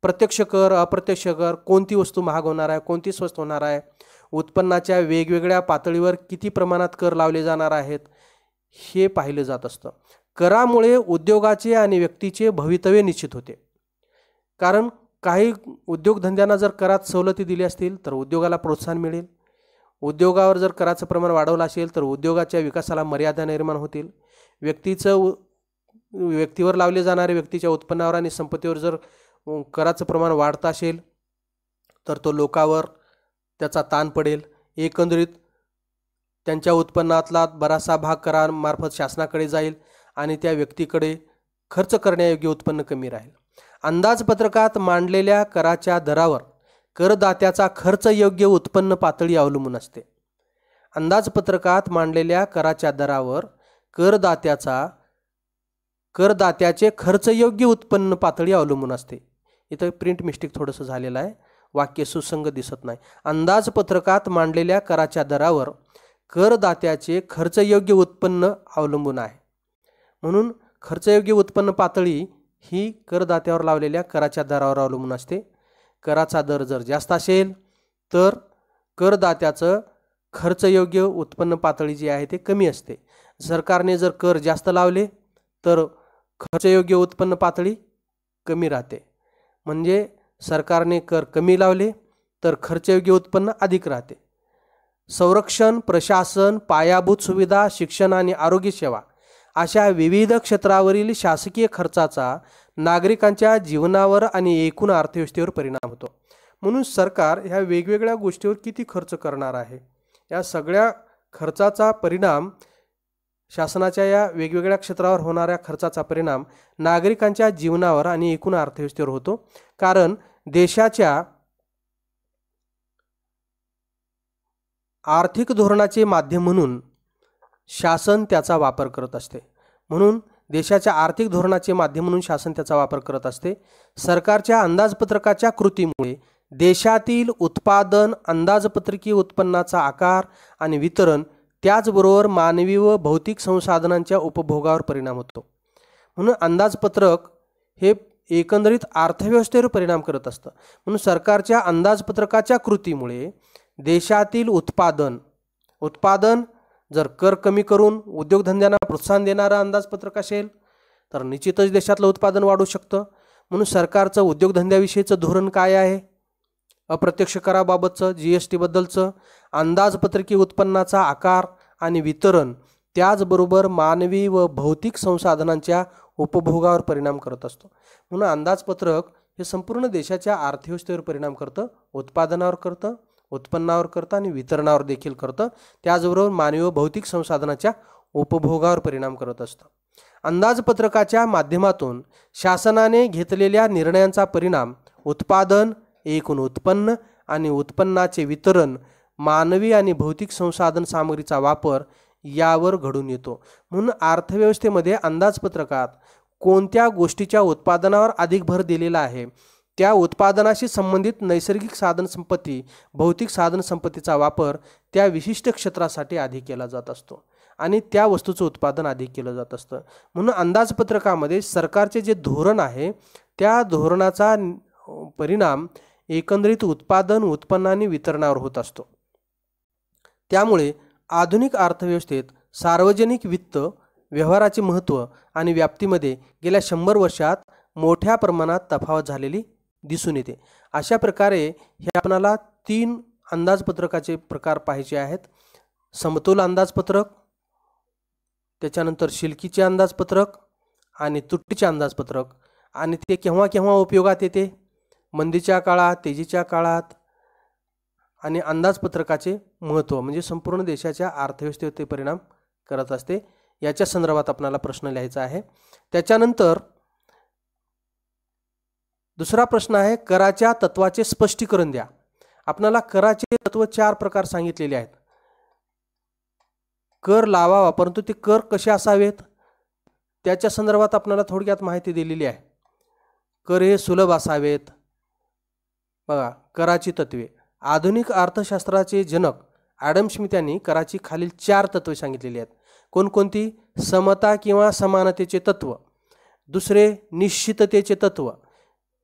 [SPEAKER 1] प्रत्यक्ष कर, अप्रत्यक्ष कर, कोणती वस्तू महाग होणार आहे, कोणती स्वस्त होणार आहे, उत्पन्नाच्या वेगवेगळ्या पातळीवर किती प्रमाणात कर लावले जाणार आहेत हे पाहिलं जात असतं. करामुळे उद्योगाचे आणि व्यक्तीचे भवितव्य निश्चित होते. कारण काही उद्योगधंद्यांना जर करात सवलती दिली असतील तर उद्योगाला प्रोत्साहन मिळेल. उद्योगावर जर कराचं प्रमाण वाढवलं असेल तर उद्योगाच्या विकासाला मर्यादा निर्माण होतील. व्यक्तीवर लावले जाणारे व्यक्तीच्या उत्पन्नावर आणि संपत्तीवर जर कराचं प्रमाण वाढत असेल तर तो लोकांवर त्याचा ताण पडेल. एकंदरीत त्यांच्या उत्पन्नातला बराचसा भाग करामार्फत शासनाकडे जाईल आणि त्या व्यक्तीकडे खर्च करण्यायोग्य उत्पन्न कमी राहील. अंदाजपत्रकात मांडलेल्या कराच्या दरावर करदात्याचा खर्च योग्य उत्पन्न पातळी अवलंबून असते. अंदाजपत्रकात मांडलेल्या कराच्या दरावर करदात्याचे खर्चयोग्य उत्पन्न पातळी अवलंबून असते. इथं प्रिंट मिस्टेक थोडंसं झालेलं आहे, वाक्य सुसंगत दिसत नाही. अंदाजपत्रकात मांडलेल्या कराच्या दरावर करदात्याचे खर्चयोग्य उत्पन्न अवलंबून आहे. म्हणून खर्चयोग्य उत्पन्न पातळी ही करदात्यावर लावलेल्या कराच्या दरावर अवलंबून असते. कराचा दर जर जास्त असेल तर करदात्याचं खर्चयोग्य उत्पन्न पातळी जी आहे ते कमी असते. सरकारने जर कर जास्त लावले तर खर्चयोग्य उत्पन्न पातळी कमी राहते. म्हणजे सरकारने कर कमी लावले तर खर्चयोग्य उत्पन्न अधिक राहते. संरक्षण, प्रशासन, पायाभूत सुविधा, शिक्षण आणि आरोग्य सेवा अशा विविध क्षेत्रावरील शासकीय खर्चाचा नागरिकांच्या जीवनावर आणि एकूण अर्थव्यवस्थेवर परिणाम होतो. म्हणून सरकार ह्या वेगवेगळ्या गोष्टीवर किती खर्च करणार आहे, या सगळ्या खर्चाचा परिणाम, शासनाच्या या वेगवेगळ्या क्षेत्रावर होणाऱ्या खर्चाचा परिणाम नागरिकांच्या जीवनावर आणि एकूण अर्थव्यवस्थेवर होतो. कारण देशाच्या आर्थिक धोरणाचे माध्यम म्हणून शासन त्याचा वापर करत असते. म्हणून देशाच्या आर्थिक धोरणाचे माध्यम म्हणून शासन त्याचा वापर करत असते. सरकारच्या अंदाजपत्रकाच्या कृतीमुळे देशातील उत्पादन, अंदाजपत्रकीय उत्पन्नाचा आकार आणि वितरण, त्याचबरोबर मानवी व भौतिक संसाधनांच्या उपभोगावर परिणाम होतो. म्हणून अंदाजपत्रक हे एकंदरीत अर्थव्यवस्थेवर परिणाम करत असतं. म्हणून सरकारच्या अंदाजपत्रकाच्या कृतीमुळे देशातील उत्पादन जर कर कमी करून उद्योगधंद्यांना प्रोत्साहन देणारं अंदाजपत्रक असेल तर निश्चितच देशातलं उत्पादन वाढू शकतं. म्हणून सरकारचं उद्योगधंद्याविषयीचं धोरण काय आहे? अप्रत्यक्ष कराबाबतचं, GST बद्दलचं, अंदाजपत्रकीय उत्पन्नाचा आकार आणि वितरण, त्याचबरोबर मानवी व भौतिक संसाधनांच्या उपभोगावर परिणाम करत असतो. म्हणून अंदाजपत्रक हे संपूर्ण देशाच्या अर्थव्यवस्थेवर परिणाम करतं, उत्पादनावर करतं, उत्पन्नावर करतं आणि वितरणावर देखील करतं. त्याचबरोबर मानवी व भौतिक संसाधनाच्या उपभोगावर परिणाम करत असतं. अंदाजपत्रकाच्या माध्यमातून शासनाने घेतलेल्या निर्णयांचा परिणाम उत्पादन, एकूण उत्पन्न आणि उत्पन्नाचे वितरण, मानवी आणि भौतिक संसाधन सामग्रीचा वापर यावर घडून येतो. म्हणून अर्थव्यवस्थेमध्ये अंदाजपत्रकात कोणत्या गोष्टीच्या उत्पादनावर अधिक भर दिलेला आहे, त्या उत्पादनाशी संबंधित नैसर्गिक साधनसंपत्ती, भौतिक साधनसंपत्तीचा वापर त्या विशिष्ट क्षेत्रासाठी अधिक केला जात असतो आणि त्या वस्तूचं उत्पादन अधिक केलं जात असतं. म्हणून अंदाजपत्रकामध्ये सरकारचे जे धोरण आहे त्या धोरणाचा परिणाम एकंदरीत उत्पादन, उत्पन्न आणि वितरणावर होत असतो. त्यामुळे आधुनिक अर्थव्यवस्थेत सार्वजनिक वित्त व्यवहाराचे महत्त्व आणि व्याप्तीमध्ये गेल्या 100 वर्षात मोठ्या प्रमाणात तफावत झालेली दिसून येते. अशा प्रकारे हे आपल्याला 3 अंदाजपत्रकाचे प्रकार पाहायचे आहेत. समतोल अंदाजपत्रक, त्याच्यानंतर शिल्लकीचे अंदाजपत्रक आणि तुटीचे अंदाजपत्रक. आणि ते केव्हा केव्हा उपयोगात येते? मंदीच्या काळात, तेजीच्या काळात. आणि अंदाजपत्रकाचे महत्त्व म्हणजे संपूर्ण देशाच्या अर्थव्यवस्थेवर ते परिणाम करत असते. याच्या संदर्भात आपल्याला प्रश्न लिहायचा आहे. त्याच्यानंतर दुसरा प्रश्न आहे, कराच्या तत्वाचे स्पष्टीकरण द्या. आपल्याला कराचे तत्व 4 प्रकार सांगितलेले आहेत. कर लावावा, परंतु ते कर कसे असावेत त्याच्या संदर्भात आपल्याला थोडक्यात माहिती दिलेली आहे. कर हे सुलभ असावेत. बघा, कराची तत्वे. आधुनिक अर्थशास्त्राचे जनक ॲडम स्मिथ यांनी कराची खालील 4 तत्वे सांगितलेली आहेत. कोणकोणती? समता किंवा समानतेचे तत्व, दुसरे निश्चिततेचे तत्व,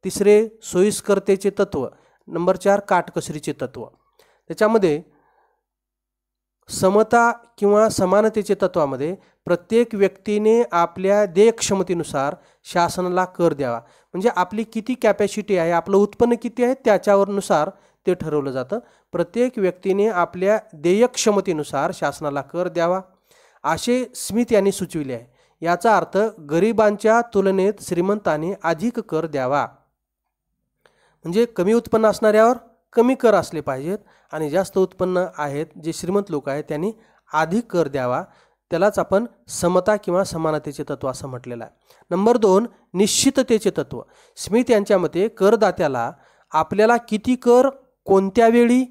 [SPEAKER 1] तिसरे सोयीस्करतेचे तत्व, नंबर 4 काटकसरीचे तत्व. त्याच्यामध्ये समता किंवा समानतेचे तत्वामध्ये प्रत्येक व्यक्तीने आपल्या देयक्षमतेनुसार शासनाला कर द्यावा. म्हणजे आपली किती कॅपॅसिटी आहे, आपलं उत्पन्न किती आहे त्याच्यावरनुसार ते ठरवलं जातं. प्रत्येक व्यक्तीने आपल्या देयक्षमतेनुसार शासनाला कर द्यावा असे स्मिथ यांनी सुचविले आहे. याचा अर्थ गरिबांच्या तुलनेत श्रीमंतांनी अधिक कर द्यावा. म्हणजे कमी उत्पन्न असणाऱ्यावर कमी कर असले पाहिजेत आणि जास्त उत्पन्न आहेत जे श्रीमंत लोक आहेत त्यांनी अधिक कर द्यावा. त्यालाच आपण समता किंवा समानतेचे तत्व असं म्हटलेलं आहे. नंबर 2 निश्चिततेचे तत्व. स्मिथ यांच्या मते करदात्याला आपल्याला किती कर, कोणत्या वेळी,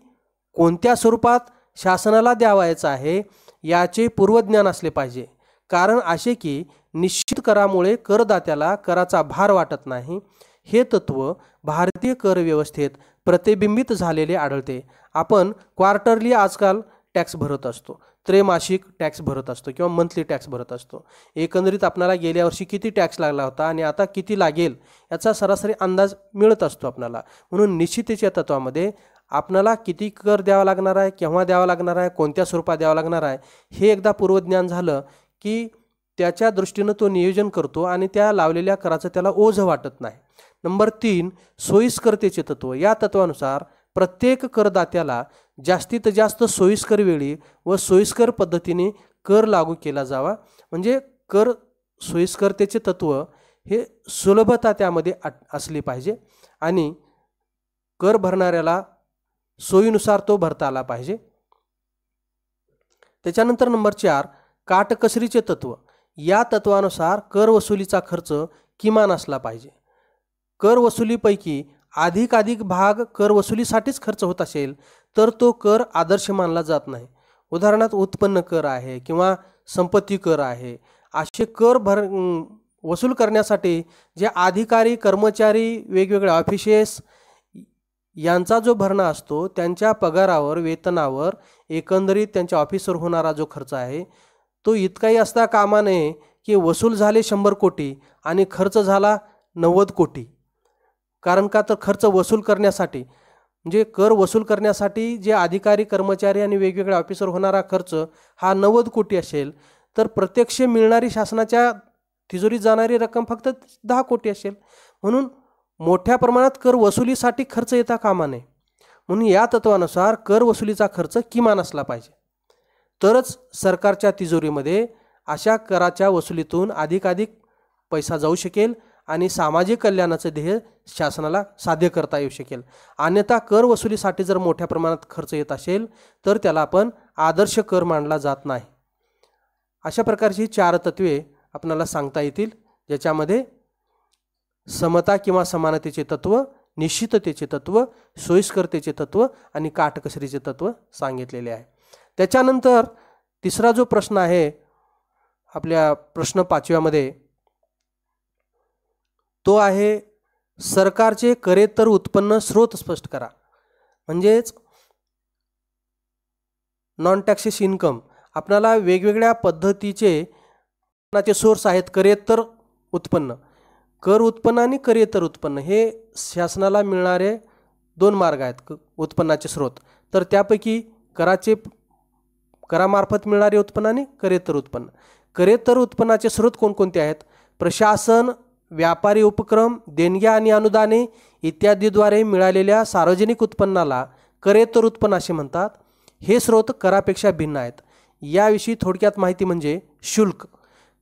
[SPEAKER 1] कोणत्या स्वरूपात शासनाला द्यावायचा आहे याचे पूर्वज्ञान असले पाहिजे. कारण असे की निश्चित करामुळे करदात्याला कराचा भार वाटत नाही. हे तत्व भारतीय कर व्यवस्थेत प्रतिबिंबित झालेले आढळते. आपण क्वार्टरली आजकाल टॅक्स भरत असतो, त्रैमासिक टॅक्स भरत असतो किंवा मंथली टॅक्स भरत असतो. एकंदरीत आपल्याला गेल्या वर्षी किती टॅक्स लागला होता आणि आता किती लागेल याचा सरासरी अंदाज मिळत असतो आपल्याला. म्हणून निश्चिततेच्या तत्वामध्ये आपल्याला किती कर द्यावा लागणार आहे, केव्हा द्यावा लागणार आहे, कोणत्या स्वरूपात द्यावा लागणार आहे हे एकदा पूर्वज्ञान झालं की त्याच्या दृष्टीनं तो नियोजन करतो आणि त्या लावलेल्या कराचं त्याला ओझं वाटत नाही. नंबर 3 सोयीस्करतेचे तत्व. या तत्वानुसार प्रत्येक करदात्याला जास्तीत जास्त सोयीस्कर वेळी व सोयीस्कर पद्धतीने कर लागू केला जावा. म्हणजे कर सोयीस्करतेचे तत्व हे सुलभता त्यामध्ये असली पाहिजे आणि कर भरणाऱ्याला सोयीनुसार तो भरता आला पाहिजे. त्याच्यानंतर नंबर 4 काटकसरीचे तत्व. या तत्वानुसार कर वसुलीचा खर्च किमान असला पाहिजे. कर वसुलीपैकी अधिक भाग कर वसुलीसाठीच खर्च होत असेल तर तो कर आदर्श मानला जात नाही. उदाहरणार्थ उत्पन्न कर आहे किंवा संपत्ती कर आहे. असे कर वसूल करण्यासाठी जे अधिकारी कर्मचारी वेगवेगळे ऑफिसेस यांचा जो भरणा असतो त्यांच्या पगारावर वेतनावर एकंदरीत त्यांच्या ऑफिसवर होणारा जो खर्च आहे तो इतकाही असता कामा नये की वसूल झाले 100 कोटी आणि खर्च झाला 90 कोटी. कारण का तर खर्च वसूल करण्यासाठी म्हणजे कर वसूल करण्यासाठी जे अधिकारी कर्मचारी आणि वेगवेगळ्या ऑफिसवर होणारा खर्च हा 90 कोटी असेल तर प्रत्यक्ष मिळणारी शासनाच्या तिजोरीत जाणारी रक्कम फक्त 10 कोटी असेल. म्हणून मोठ्या प्रमाणात कर वसुलीसाठी खर्च येता कामा नये. म्हणून या तत्वानुसार कर वसुलीचा खर्च किमान असला पाहिजे तरच सरकारच्या तिजोरीमध्ये अशा कराच्या वसुलीतून अधिकाधिक पैसा जाऊ शकेल आणि सामाजिक कल्याणाचं ध्येय शासनाला साध्य करता येऊ शकेल. अन्यथा कर वसुलीसाठी जर मोठ्या प्रमाणात खर्च येत असेल तर त्याला आपण आदर्श कर मानला जात नाही. अशा प्रकारची 4 तत्वे आपल्याला सांगता येतील ज्याच्यामध्ये समता किंवा समानतेचे तत्व, निश्चिततेचे तत्व, सोयीस्करतेचे तत्व आणि काटकसरीचे तत्व सांगितलेले आहे. त्याच्यानंतर तिसरा जो प्रश्न आहे आपल्या प्रश्न 5व्यामध्ये तो आहे सरकारचे करेत्तर उत्पन्न स्रोत स्पष्ट करा. म्हणजेच नॉन टॅक्सेस इन्कम आपल्याला वेगवेगळ्या पद्धतीचे सोर्स आहेत. करेत्तर उत्पन्न, कर उत्पन्न आणि करेत्तर उत्पन्न हे शासनाला मिळणारे 2 मार्ग आहेत उत्पन्नाचे स्रोत. तर त्यापैकी करामार्फत मिळणारे उत्पन्न आणि करेत्तर उत्पन्न. करेत्तर उत्पन्नाचे स्रोत कोणकोणते आहेत? प्रशासन, व्यापारी उपक्रम, देणग्या आणि अनुदाने इत्यादीद्वारे मिळालेल्या सार्वजनिक उत्पन्नाला करेत्तर उत्पन्न असे म्हणतात. हे स्रोत करापेक्षा भिन्न आहेत. याविषयी थोडक्यात माहिती म्हणजे शुल्क.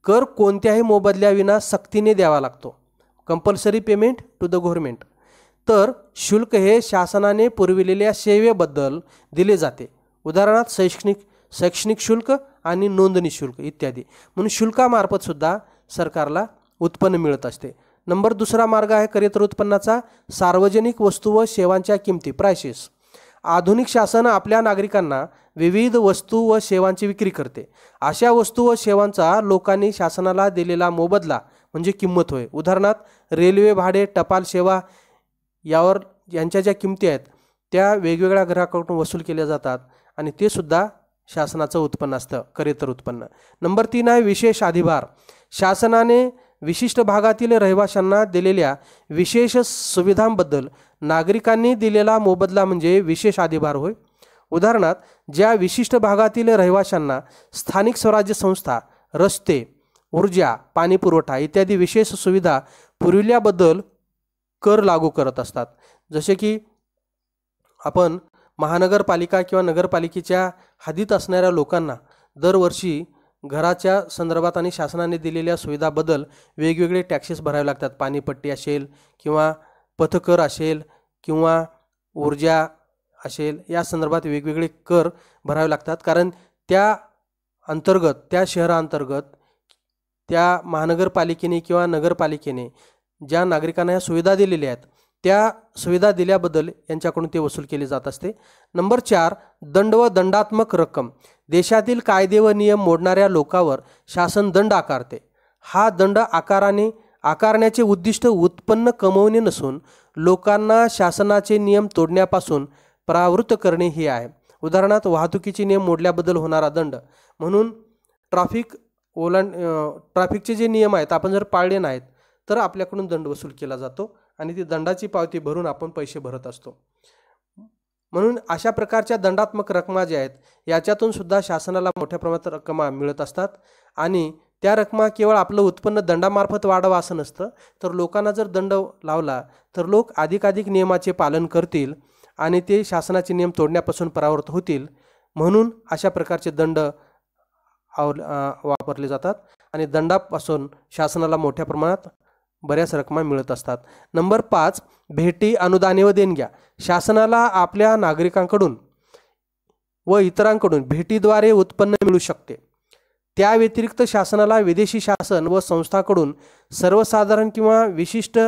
[SPEAKER 1] कर कोणत्याही मोबदल्याविना सक्तीने द्यावा लागतो. Compulsory payment to the government. तर शुल्क हे शासनाने पुरविलेल्या सेवेबद्दल दिले जाते. उदाहरणार्थ शैक्षणिक शुल्क आणि नोंदणी शुल्क इत्यादी. म्हणून शुल्कामार्फत सुद्धा सरकारला उत्पन्न मिळत असते. नंबर 2 मार्ग आहे करेत्तर उत्पन्नाचा सार्वजनिक वस्तू व सेवांच्या किमती प्राइसेस. आधुनिक शासन आपल्या नागरिकांना विविध वस्तू व सेवांची विक्री करते. अशा वस्तू व सेवांचा लोकांनी शासनाला दिलेला मोबदला म्हणजे किंमत होय. उदाहरणार्थ रेल्वे भाडे, टपाल सेवा यावर यांच्या ज्या किमती आहेत त्या वेगवेगळ्या ग्राहकांकडून वसूल केल्या जातात आणि ते सुद्धा शासनाचं उत्पन्न असतं करेत्तर उत्पन्न. नंबर 3 आहे विशेष अधिभार. शासनाने विशिष्ट भागातील रहिवाशांना दिलेल्या विशेष सुविधांबद्दल नागरिकांनी दिलेला मोबदला म्हणजे विशेष अधिभार होय. उदाहरणार्थ ज्या विशिष्ट भागातील रहिवाशांना स्थानिक स्वराज्य संस्था, रस्ते, ऊर्जा, पाणी पुरवठा इत्यादी विशेष सुविधा पुरविल्याबद्दल कर लागू करत असतात. जसे की आपण महानगरपालिका किंवा नगरपालिकेच्या हद्दीत असणाऱ्या लोकांना दरवर्षी घराच्या संदर्भात आणि शासनाने दिलेल्या सुविधाबद्दल वेगवेगळे टॅक्सेस भरावे लागतात. पाणीपट्टी असेल किंवा पथकर असेल किंवा ऊर्जा असेल या संदर्भात वेगवेगळे कर भरावे लागतात. कारण त्या अंतर्गत त्या शहराअंतर्गत त्या महानगरपालिकेने किंवा नगरपालिकेने ज्या नागरिकांना या सुविधा दिलेल्या आहेत त्या सुविधा दिल्याबद्दल यांच्याकडून ते वसूल केले जात असते. नंबर 4 दंड व दंडात्मक रक्कम. देशातील कायदे व नियम मोडणाऱ्या लोकांवर शासन दंड आकारते. हा दंड आकारण्याचे उद्दिष्ट उत्पन्न कमवणे नसून लोकांना शासनाचे नियम तोडण्यापासून परावृत्त करणे हे आहे. उदाहरणार्थ वाहतुकीचे नियम मोडल्याबद्दल होणारा दंड. म्हणून ट्रॅफिकचे जे नियम आहेत आपण जर पाळले नाहीत तर आपल्याकडून दंड वसूल केला जातो आणि ती दंडाची पावती भरून आपण पैसे भरत असतो. म्हणून अशा प्रकारच्या दंडात्मक रकमा ज्या आहेत याच्यातून सुद्धा शासनाला मोठ्या प्रमाणात रक्कमा मिळत असतात आणि त्या रकमा केवळ आपलं उत्पन्न दंडामार्फत वाढावं असं नसतं, तर लोकांना जर दंड लावला तर लोक अधिकाधिक नियमाचे पालन करतील आणि ते शासनाचे नियम तोडण्यापासून परावृत्त होतील. म्हणून अशा प्रकारचे दंड वापरले जातात आणि दंडापासून शासनाला मोठ्या प्रमाणात बऱ्याच रकमा मिळत असतात. नंबर 5 भेटी, अनुदाने व देणग्या. शासनाला आपल्या नागरिकांकडून व इतरांकडून भेटीद्वारे उत्पन्न मिळू शकते. त्या व्यतिरिक्त शासनाला विदेशी शासन व संस्थांकडून सर्वसाधारण किंवा विशिष्ट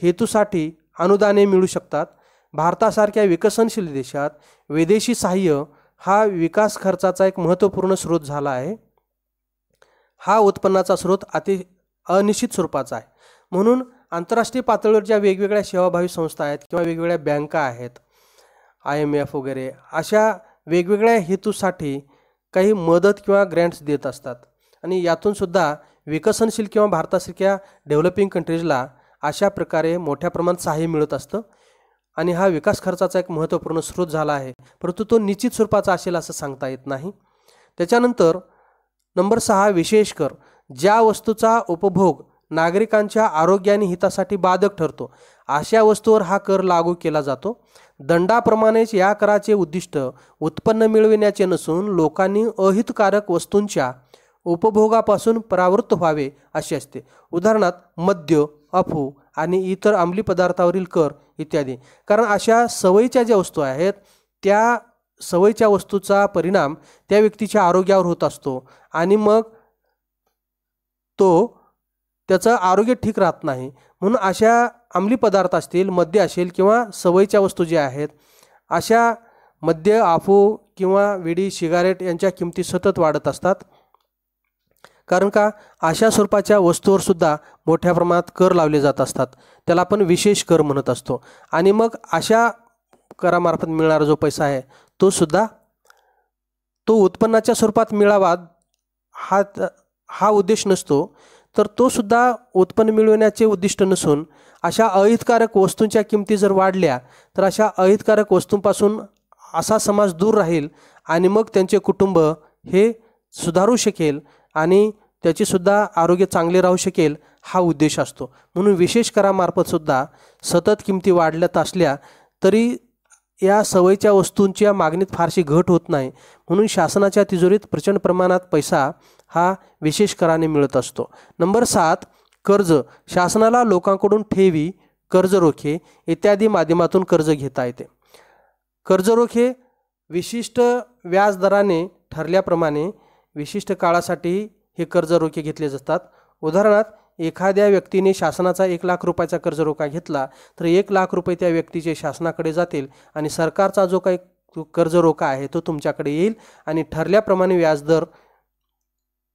[SPEAKER 1] हेतूसाठी अनुदाने मिळू शकतात. भारतासारख्या विकसनशील देशात विदेशी सहाय्य हा विकास खर्चाचा एक महत्त्वपूर्ण स्रोत झाला आहे. हा उत्पन्नाचा स्रोत अनिश्चित स्वरूपाचा आहे. म्हणून आंतरराष्ट्रीय पातळीवर ज्या वेगवेगळ्या सेवाभावी संस्था आहेत किंवा वेगवेगळ्या बँका आहेत, IMF वगैरे, अशा वेगवेगळ्या हेतूसाठी काही मदत किंवा ग्रँट्स देत असतात. आणि यातून सुद्धा विकसनशील किंवा भारतासारख्या डेव्हलपिंग कंट्रीजला अशा प्रकारे मोठ्या प्रमाणात सहाय्य मिळत असतं. आणि हा विकास खर्चाचा एक महत्त्वपूर्ण स्रोत झाला आहे, परंतु तो निश्चित स्वरूपाचा असेल असं सांगता येत नाही. त्याच्यानंतर नंबर 6, विशेष कर. ज्या वस्तूचा उपभोग नागरिकांच्या आरोग्य आणि हितासाठी बाधक ठरतो अशा वस्तूवर हा कर लागू केला जातो. दंडाप्रमाणेच या कराचे उद्दिष्ट उत्पन्न मिळविण्याचे नसून लोकांनी अहितकारक वस्तूंच्या उपभोगापासून परावृत्त व्हावे असे असते. उदाहरणार्थ मद्य, अफू आणि इतर अंमली पदार्थावरील कर इत्यादी. कारण अशा सवयीच्या ज्या वस्तू आहेत त्या सवयीच्या वस्तूचा परिणाम त्या व्यक्तीच्या आरोग्यावर होत असतो आणि मग त्याचं आरोग्य ठीक राहत नाही. म्हणून अशा अंमली पदार्थ असतील, मद्य असेल किंवा सवयीच्या वस्तू ज्या आहेत, अशा मद्य, अफू किंवा विडी, सिगारेट यांच्या किमती सतत वाढत असतात. कारण का अशा स्वरूपाच्या वस्तूवर सुद्धा मोठ्या प्रमाणात कर लावले जात असतात. त्याला आपण विशेष कर म्हणत असतो. आणि मग अशा करामार्फत मिळणारा जो पैसा आहे तो उत्पन्नाच्या स्वरूपात मिळावा हा उद्देश नसतो, तर तो सुद्धा उत्पन्न मिळवण्याचे उद्दिष्ट नसून अशा अहितकारक वस्तूंच्या किमती जर वाढल्या तर अशा अहितकारक वस्तूंपासून असा समाज दूर राहील आणि मग त्यांचे कुटुंब हे सुधारू शकेल आणि त्याचे सुद्धा आरोग्य चांगले राहू शकेल हा उद्देश असतो. म्हणून विशेष करामार्फत सुद्धा सतत किमती वाढल्यात असल्या तरी या सवयीच्या वस्तूंच्या मागणीत फारशी घट होत नाही. म्हणून शासनाच्या तिजोरीत प्रचंड प्रमाणात पैसा हा विशेष कराने मिळत असतो. नंबर 7, कर्ज. शासनाला लोकांकडून ठेवी, कर्जरोखे इत्यादी माध्यमातून कर्ज घेता येते. कर्जरोखे विशिष्ट व्याजदराने ठरल्याप्रमाणे विशिष्ट काळासाठी हे कर्जरोखे घेतले जातात. उदाहरणार्थ एखाद्या व्यक्तीने शासनाचा 1 लाख रुपयाचा कर्जरोखा घेतला तर 1 लाख रुपये त्या व्यक्तीचे शासनाकडे जातील आणि सरकारचा जो काही कर्जरोखा आहे तो तुमच्याकडे येईल आणि ठरल्याप्रमाणे व्याजदर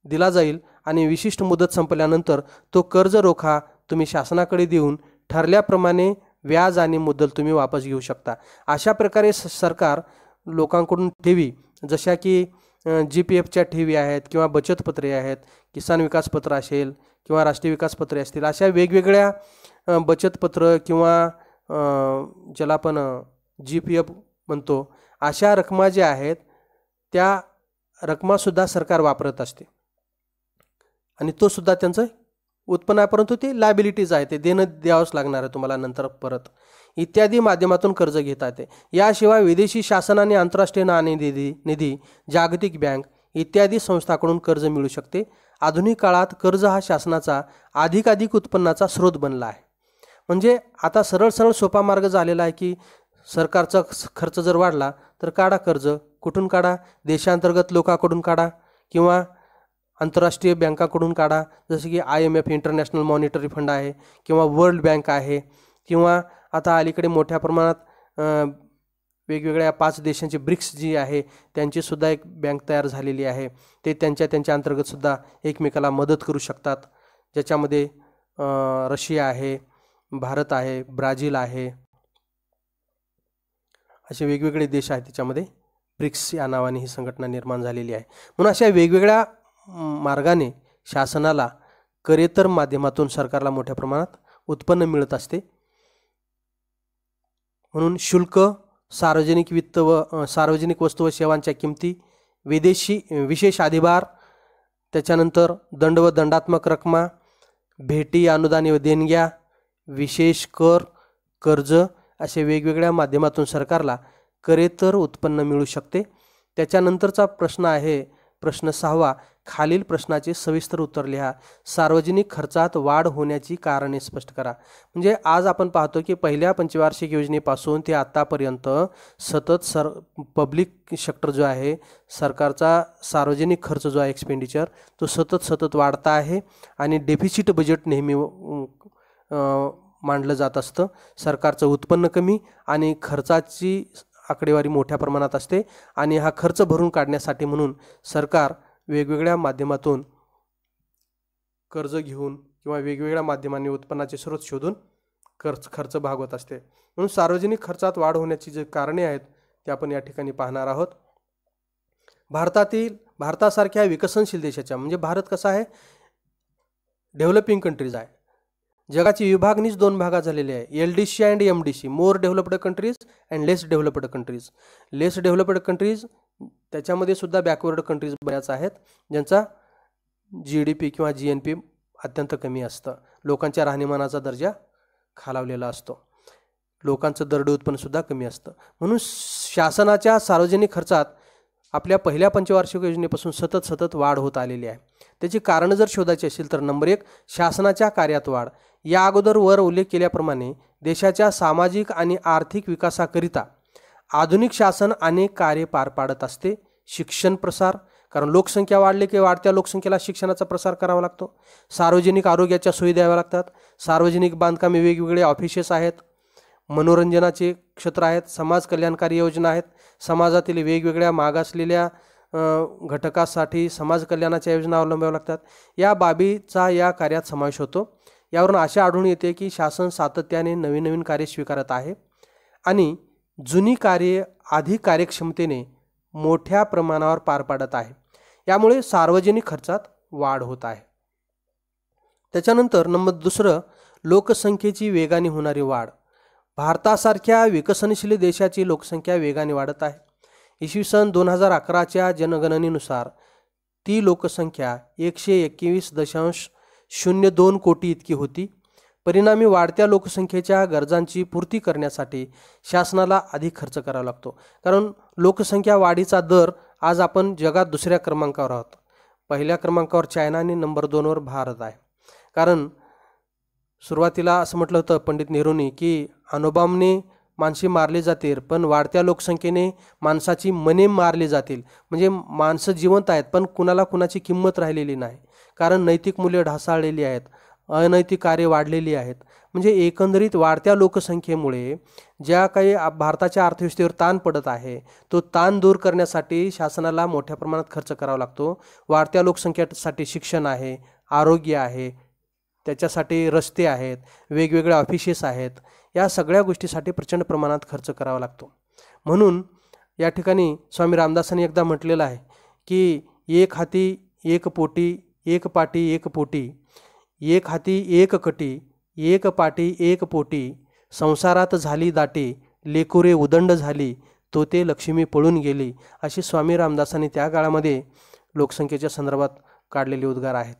[SPEAKER 1] दिला जाईल आणि विशिष्ट मुदत संपल्यानंतर तो कर्जरोखा तुम्ही शासनाकडे देऊन ठरल्याप्रमाणे व्याज आणि मुद्दल तुम्ही वापस घेऊ शकता. अशा प्रकारे सरकार लोकांकडून ठेवी जशा की GPFच्या ठेवी आहेत किंवा बचत पत्रे आहेत, किसान विकास पत्र असेल किंवा राष्ट्रीय विकास पत्रे असतील, अशा वेगवेगळ्या बचत पत्र किंवा ज्याला आपण GPF म्हणतो, अशा रकमा ज्या आहेत त्या रकमासुद्धा सरकार वापरत असते आणि तो सुद्धा त्यांचं उत्पन्न आहे, परंतु ते लायबिलिटीज आहे, ते द्यावंच लागणार आहे तुम्हाला नंतर परत. इत्यादी माध्यमातून कर्ज घेता येते. याशिवाय विदेशी शासन आणि आंतरराष्ट्रीय नाणेनिधी, जागतिक बँक इत्यादी संस्थांकडून कर्ज मिळू शकते. आधुनिक काळात कर्ज हा शासनाचा अधिकाधिक उत्पन्नाचा स्रोत बनला आहे. म्हणजे आता सरळ सोपा मार्ग झालेला आहे की सरकारचा खर्च जर वाढला तर काढा कर्ज. कुठून काढा? देशांतर्गत लोकांकडून काढा किंवा आंतरराष्ट्रीय बँकाकडून काढा, जसे की IMF इंटरनॅशनल मॉनिटरी फंड आहे किंवा वर्ल्ड बँक आहे किंवा आता अलीकडे मोठ्या प्रमाणात वेगवेगळ्या 5 देशांची ब्रिक्स जी आहे त्यांची सुद्धा एक बँक तयार झालेली आहे. ते त्यांच्या अंतर्गत सुद्धा एकमेकाला मदत करू शकतात, ज्याच्यामध्ये रशिया आहे, भारत आहे, ब्राझील आहे, असे वेगवेगळे देश आहेत. त्याच्यामध्ये ब्रिक्स या नावाने ही संघटना निर्माण झालेली आहे. म्हणून अशा वेगवेगळ्या मार्गाने शासनाला करेतर माध्यमातून सरकारला मोठ्या प्रमाणात उत्पन्न मिळत असते. म्हणून शुल्क, सार्वजनिक वित्त व सार्वजनिक वस्तू व सेवांच्या किमती, विशेष अधिभार, त्याच्यानंतर दंड व दंडात्मक रकमा, भेटी, अनुदाने व देणग्या, विशेष कर, कर्ज असे वेगवेगळ्या माध्यमातून सरकारला करेतर उत्पन्न मिळू शकते. त्याच्यानंतरचा प्रश्न आहे प्रश्न 6. खालील प्रश्नाचे सविस्तर उत्तर लिहा. सार्वजनिक खर्चात वाढ होण्याची कारणे स्पष्ट करा. म्हणजे आज आपण पाहतो की पहिल्या पंचवार्षिक योजनेपासून ते आतापर्यंत सतत पब्लिक सेक्टर जो आहे, सरकारचा सार्वजनिक खर्च जो आहे एक्सपेंडिचर, तो सतत वाढता आहे आणि डेफिसिट बजेट नेहमी मांडलं जात असतं. सरकारचं उत्पन्न कमी आणि खर्चाची आकडेवारी मोठ्या प्रमाणात असते आणि हा खर्च भरून काढण्यासाठी म्हणून सरकार वेगवेगळ्या माध्यमातून कर्ज घेऊन किंवा वेगवेगळ्या माध्यमांनी उत्पन्नाचे स्रोत शोधून खर्च भागवत असते. म्हणून सार्वजनिक खर्चात वाढ होण्याची जे कारणे आहेत ते आपण या ठिकाणी पाहणार आहोत. भारतासारख्या विकसनशील देशाच्या, म्हणजे भारत कसा आहे, डेव्हलपिंग कंट्रीज आहे. जगाची विभागणीच दोन भागात झालेली आहे, LDC and MDC, more developed countries and less developed countries. Less developed countries त्याच्यामध्ये सुद्धा बॅकवर्ड कंट्रीज बऱ्याच आहेत, ज्यांचा GDP किंवा GNP अत्यंत कमी असतं. लोकांच्या राहणीमानाचा दर्जा खालावलेला असतो, लोकांचं दरडोई उत्पन्नसुद्धा कमी असतं. म्हणून शासनाच्या सार्वजनिक खर्चात आपल्या पहिल्या पंचवार्षिक योजनेपासून सतत वाढ होत आलेली आहे. त्याची कारणं जर शोधायची असेल तर नंबर 1, शासनाच्या कार्यात वाढ. या अगोदर वर उल्लेख केल्याप्रमाणे देशाच्या सामाजिक आणि आर्थिक विकासाकरिता आधुनिक शासन अनेक कार्य पार पाडत असते. शिक्षण प्रसार, कारण लोकसंख्या वाढली की वाढत्या लोकसंख्येला शिक्षणाचा प्रसार करावा लागतो. सार्वजनिक आरोग्याच्या सोयी द्याव्या लागतात. सार्वजनिक बांधकामे, वेगवेगळे ऑफिसेस आहेत, मनोरंजनाचे क्षेत्र आहेत, समाज कल्याणकारी योजना आहेत, समाजातील वेगवेगळ्या मागासलेल्या घटकासाठी समाज कल्याणाच्या योजना अवलंबाव्या लागतात. या बाबीचा या कार्यात समावेश होतो. यावरून असे आढळून येते की शासन सातत्याने नवीन कार्य स्वीकारत आहे आणि जुनी कार्ये अधिक कार्यक्षमतेने मोठ्या प्रमाणावर पार पाडत आहे. यामुळे सार्वजनिक खर्चात वाढ होत आहे. त्याच्यानंतर नंबर 2, लोकसंख्येची वेगाने होणारी वाढ. भारतासारख्या विकसनशील देशाची लोकसंख्या वेगाने वाढत आहे. इसवी सन 2011च्या जनगणनेनुसार ती लोकसंख्या 121.02 कोटी इतकी होती. परिणामी वाढत्या लोकसंख्येच्या गरजांची पूर्ती करण्यासाठी शासनाला अधिक खर्च करावा लागतो. कारण लोकसंख्या वाढीचा दर आज आपण जगात दुसऱ्या क्रमांकावर आहोत. पहिल्या क्रमांकावर चायना आणि नंबर 2वर भारत आहे. कारण सुरुवातीला असं म्हटलं होतं पंडित नेहरूंनी की अणुबॉम्बने माणसे मारली जातील, पण वाढत्या लोकसंख्येने माणसाची मने मारली जातील. म्हणजे माणसं जिवंत आहेत पण कुणाची किंमत राहिलेली नाही, कारण नैतिक मूल्ये ढासाळलेली आहेत, अनैतिक कार्य वाढलेली आहेत. म्हणजे एकंदरीत वाढत्या लोकसंख्येमुळे ज्या काही भारताच्या अर्थव्यवस्थेवर ताण पडत आहे तो ताण दूर करण्यासाठी शासनाला मोठ्या प्रमाणात खर्च करावा लागतो. वाढत्या लोकसंख्येसाठी शिक्षण आहे, आरोग्य आहे, त्याच्यासाठी रस्ते आहेत, वेगवेगळे ऑफिसेस आहेत, या सगळ्या गोष्टीसाठी प्रचंड प्रमाणात खर्च करावा लागतो. म्हणून या ठिकाणी स्वामी रामदासांनी एकदा म्हटलेलं आहे की एक हाती एक पोटी, एक पाटी एक पोटी, एक हाती एक कटी, एक पाटी एक पोटी, संसारात झाली दाटी, लेकुरे उदंड झाली, तो ते लक्ष्मी पळून गेली. अशी स्वामी रामदासांनी त्या काळामध्ये लोकसंख्येच्या संदर्भात काढलेले उद्गार आहेत.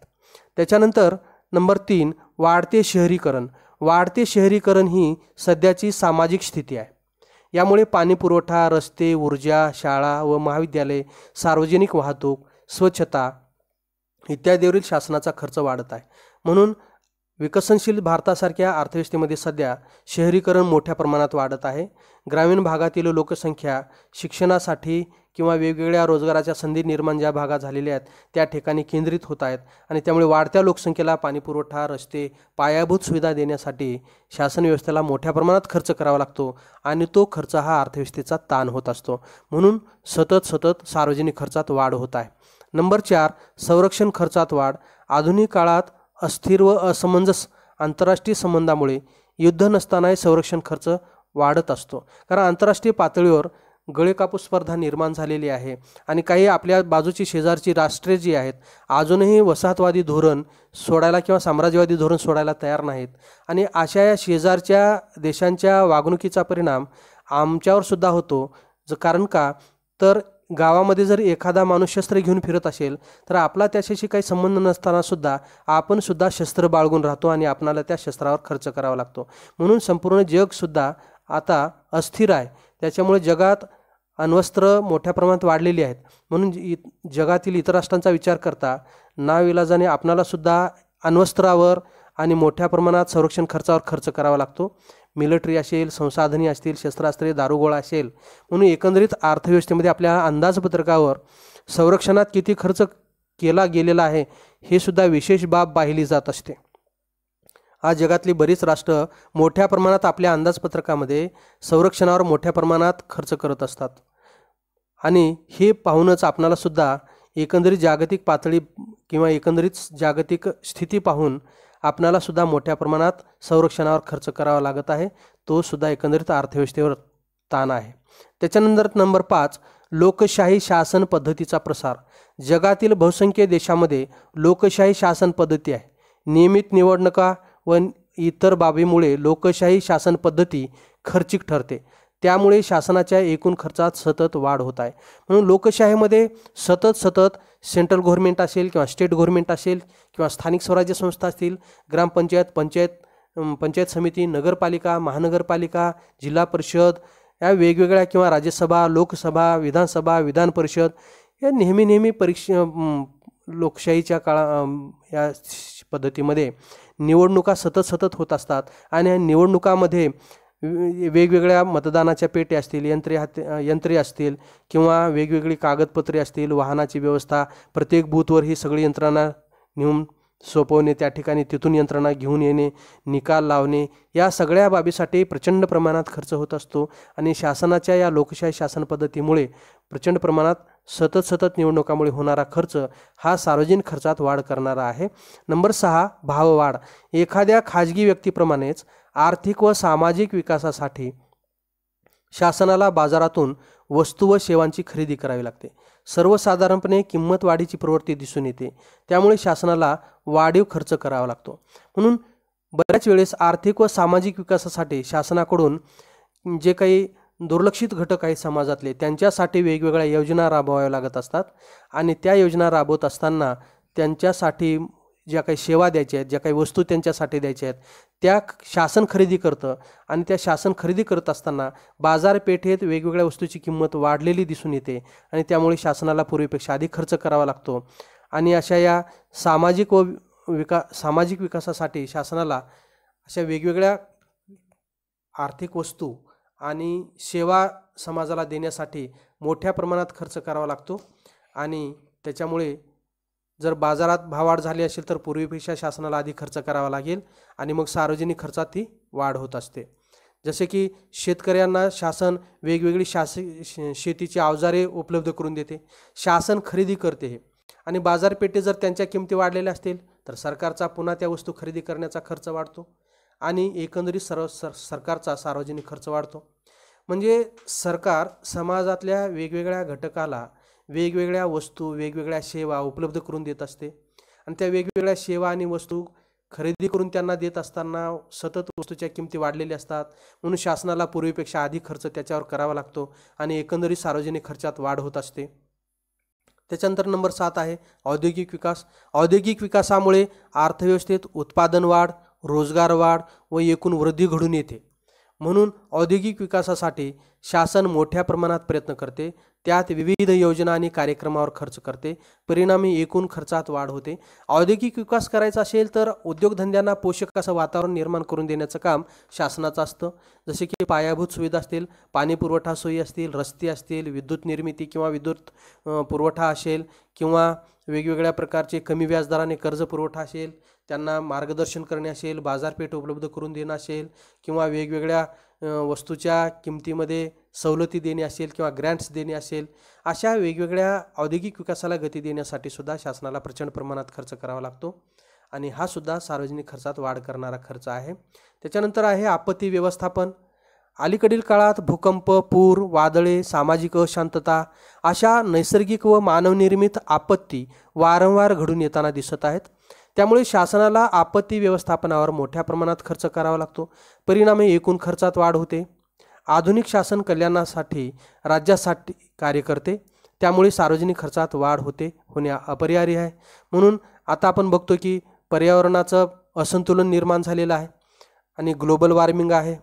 [SPEAKER 1] त्याच्यानंतर नंबर 3, वाढते शहरीकरण. वाढते शहरीकरण ही सध्याची सामाजिक स्थिती आहे. यामुळे पाणी पुरवठा, रस्ते, ऊर्जा, शाळा व महाविद्यालय, सार्वजनिक वाहतूक, स्वच्छता इत्यादीवरील शासनाचा खर्च वाढत आहे. म्हणून विकसनशील भारतासारख्या अर्थव्यवस्थेमध्ये सध्या शहरीकरण मोठ्या प्रमाणात वाढत आहे. ग्रामीण भागातील लोकसंख्या शिक्षणासाठी किंवा वेगवेगळ्या रोजगाराच्या संधी निर्माण ज्या भागात झालेल्या आहेत त्या ठिकाणी केंद्रित होत आहेत आणि त्यामुळे वाढत्या लोकसंख्येला पाणीपुरवठा, रस्ते, पायाभूत सुविधा देण्यासाठी शासन व्यवस्थेला मोठ्या प्रमाणात खर्च करावा लागतो आणि तो खर्च हा अर्थव्यवस्थेचा ताण होत असतो. म्हणून सतत सार्वजनिक खर्चात वाढ होत आहे. नंबर 4, संरक्षण खर्चात वाढ. आधुनिक काळात अस्थिर व असमंजस आंतरराष्ट्रीय संबंधामुळे युद्ध नसतानाही संरक्षण खर्च वाढत असतो. कारण आंतरराष्ट्रीय पातळीवर गळेकापूस स्पर्धा निर्माण झालेली आहे आणि काही आपल्या बाजूची शेजारची राष्ट्रे जी आहेत अजूनही वसाहतवादी धोरण सोडायला किंवा साम्राज्यवादी धोरण सोडायला तयार नाहीत आणि अशा या शेजारच्या देशांच्या वागणुकीचा परिणाम आमच्यावर सुद्धा होतो. कारण का तर गावामध्ये जर एखादा माणूस शस्त्र घेऊन फिरत असेल तर आपला त्याच्याशी काही संबंध नसताना सुद्धा आपण सुद्धा शस्त्र बाळगून राहतो आणि आपणाला त्या शस्त्रावर खर्च करावा लागतो. म्हणून संपूर्ण जगसुद्धा आता अस्थिर आहे. त्याच्यामुळे जगात अण्वस्त्र मोठ्या प्रमाणात वाढलेली आहेत. म्हणून जगातील इतर राष्ट्रांचा विचार करता नाविलाजाने आपणाला सुद्धा अण्वस्त्रावर आणि मोठ्या प्रमाणात संरक्षण खर्चावर खर्च करावा लागतो. मिलिटरी असेल, संसाधने असतील, शस्त्रास्त्रे, दारुगोळा असेल. म्हणून एकंदरीत अर्थव्यवस्थेमध्ये आपल्या अंदाजपत्रकावर संरक्षणात किती खर्च केला गेलेला आहे हे सुद्धा विशेष बाब पाहिली जात असते. आज जगातली बरीच राष्ट्र मोठ्या प्रमाणात आपल्या अंदाजपत्रकामध्ये संरक्षणावर मोठ्या प्रमाणात खर्च करत असतात आणि हे पाहूनच आपणाला सुद्धा एकंदरीत जागतिक पातळी किंवा एकंदरीत जागतिक स्थिती पाहून आपणाला सुद्धा मोठ्या प्रमाणात संरक्षणावर खर्च करावा लागत आहे. तो सुद्धा एकंदरीत अर्थव्यवस्थेवर ताण आहे. त्याच्यानंतर नंबर 5, लोकशाही शासन पद्धतीचा प्रसार. जगातील बहुसंख्य देशामध्ये लोकशाही शासन पद्धती आहे. नियमित निवडणुका व इतर बाबीमुळे लोकशाही शासन पद्धती खर्चिक ठरते. त्यामुळे शासनाच्या एकूण खर्चात सतत वाढ होत आहे. म्हणून लोकशाहीमध्ये सतत सेंट्रल गव्हर्नमेंट असेल किंवा स्टेट गव्हर्नमेंट असेल किंवा स्थानिक स्वराज्य संस्था असतील, ग्रामपंचायत, पंचायत समिती, नगरपालिका, महानगरपालिका, जिल्हा परिषद या वेगवेगळ्या किंवा राज्यसभा, लोकसभा, विधानसभा, विधान परिषद या नेहमी लोकशाहीच्या या पद्धतीमध्ये निवडणुका सतत होत असतात आणि या निवडणुकामध्ये वेगवेगळ्या मतदानाच्या पेट्या असतील, यंत्रे असतील किंवा वेगवेगळी कागदपत्रे असतील, वाहनाची व्यवस्था, प्रत्येक बूथवर ही सगळी यंत्रणा नेऊन सोपवणे, त्या ठिकाणी तिथून यंत्रणा घेऊन येणे, निकाल लावणे या सगळ्या बाबीसाठी प्रचंड प्रमाणात खर्च होत असतो आणि शासनाच्या या लोकशाही शासन पद्धतीमुळे प्रचंड प्रमाणात सतत निवडणुकामुळे होणारा खर्च हा सार्वजनिक खर्चात वाढ करणारा आहे. नंबर 6, भाववाढ. एखाद्या खाजगी व्यक्तीप्रमाणेच आर्थिक व सामाजिक विकासासाठी शासनाला बाजारातून वस्तू व सेवांची खरेदी करावी लागते. सर्वसाधारणपणे किंमत वाढीची प्रवृत्ती दिसून येते. त्यामुळे शासनाला वाढीव खर्च करावा लागतो. म्हणून बऱ्याच वेळेस आर्थिक व सामाजिक विकासासाठी शासनाकडून जे काही दुर्लक्षित घटक आहेत समाजातले त्यांच्यासाठी वेगवेगळ्या योजना राबवाव्या लागत असतात आणि त्या योजना राबवत असताना त्यांच्यासाठी ज्या काही सेवा द्यायच्या आहेत, ज्या काही वस्तू त्यांच्यासाठी द्यायच्या आहेत त्या शासन खरेदी करतं आणि त्या शासन खरेदी करत असताना बाजारपेठेत वेगवेगळ्या वस्तूची किंमत वाढलेली दिसून येते आणि त्यामुळे शासनाला पूर्वीपेक्षा अधिक खर्च करावा लागतो आणि अशा या सामाजिक विकासासाठी शासनाला अशा वेगवेगळ्या आर्थिक वस्तू आणि सेवा समाजाला देण्यासाठी मोठ्या प्रमाणात खर्च करावा लागतो आणि त्याच्यामुळे जर बाजारात भाववाढ झाली असेल तर पूर्वीपेक्षा शासनाला अधिक खर्च करावा लागेल आणि मग सार्वजनिक खर्चात ती वाढ होत असते. जसे की शेतकऱ्यांना शासन वेगवेगळी शेतीची अवजारे उपलब्ध करून देते, शासन खरेदी करते हे आणि बाजारपेठेत जर त्यांच्या किमती वाढलेल्या असतील तर सरकारचा पुन्हा त्या वस्तू खरेदी करण्याचा खर्च वाढतो आणि एकंदरीत सरकारचा सार्वजनिक खर्च वाढतो. म्हणजे सरकार समाजातल्या वेगवेगळ्या घटकाला वेगवेगळ्या वस्तू, वेगवेगळ्या सेवा उपलब्ध करून देत असते आणि त्या वेगवेगळ्या सेवा आणि वस्तू खरेदी करून त्यांना देत असताना सतत वस्तूच्या किमती वाढलेल्या असतात. म्हणून शासनाला पूर्वीपेक्षा अधिक खर्च त्याच्यावर करावा लागतो आणि एकंदरीत सार्वजनिक खर्चात वाढ होत असते. त्याच्यानंतर नंबर 7 आहे औद्योगिक विकास. औद्योगिक विकासामुळे अर्थव्यवस्थेत उत्पादन वाढ, रोजगार वाढ व एकूण वृद्धी घडून येते. म्हणून औद्योगिक विकासासाठी शासन मोठ्या प्रमाणात प्रयत्न करते, त्यात विविध योजना आणि कार्यक्रमावर खर्च करते, परिणामी एकूण खर्चात वाढ होते. औद्योगिक विकास करायचा असेल तर उद्योगधंद्यांना पोषक असं वातावरण निर्माण करून देण्याचं काम शासनाचं असतं. जसे की पायाभूत सुविधा असतील, पाणी पुरवठा सोयी असतील, रस्ते असतील, विद्युत निर्मिती किंवा विद्युत पुरवठा असेल किंवा वेगवेगळ्या प्रकारचे कमी व्याजदराने कर्ज पुरवठा असेल, त्यांना मार्गदर्शन करणे असेल, बाजारपेठ उपलब्ध करून देणं असेल किंवा वेगवेगळ्या वस्तूच्या किमतीमध्ये सवलती देणे असेल किंवा ग्रँट्स देणे असेल, अशा वेगवेगळ्या औद्योगिक विकासाला गती देण्यासाठी सुद्धा शासनाला प्रचंड प्रमाणात खर्च करावा लागतो आणि हा सुद्धा सार्वजनिक खर्चात वाढ करणारा खर्च आहे. त्याच्यानंतर आहे आपत्ती व्यवस्थापन. अलीकडील काळात भूकंप, पूर, वादळे, सामाजिक अशांतता अशा नैसर्गिक व मानवनिर्मित आपत्ती वारंवार घडून येताना दिसत आहेत. त्यामुळे शासनाला आपत्ती व्यवस्थापनावर मोठ्या प्रमाणात खर्च करावा लागतो, परिणामी एकूण खर्चात वाढ होते. आधुनिक शासन कल्याणासाठी राज्यासाठी कार्य करते, त्यामुळे सार्वजनिक खर्चात वाढ होणे अपरिहार्य आहे. म्हणून आता आपण बघतो की पर्यावरणाचं असंतुलन निर्माण झालेलं आहे आणि ग्लोबल वॉर्मिंग आहे,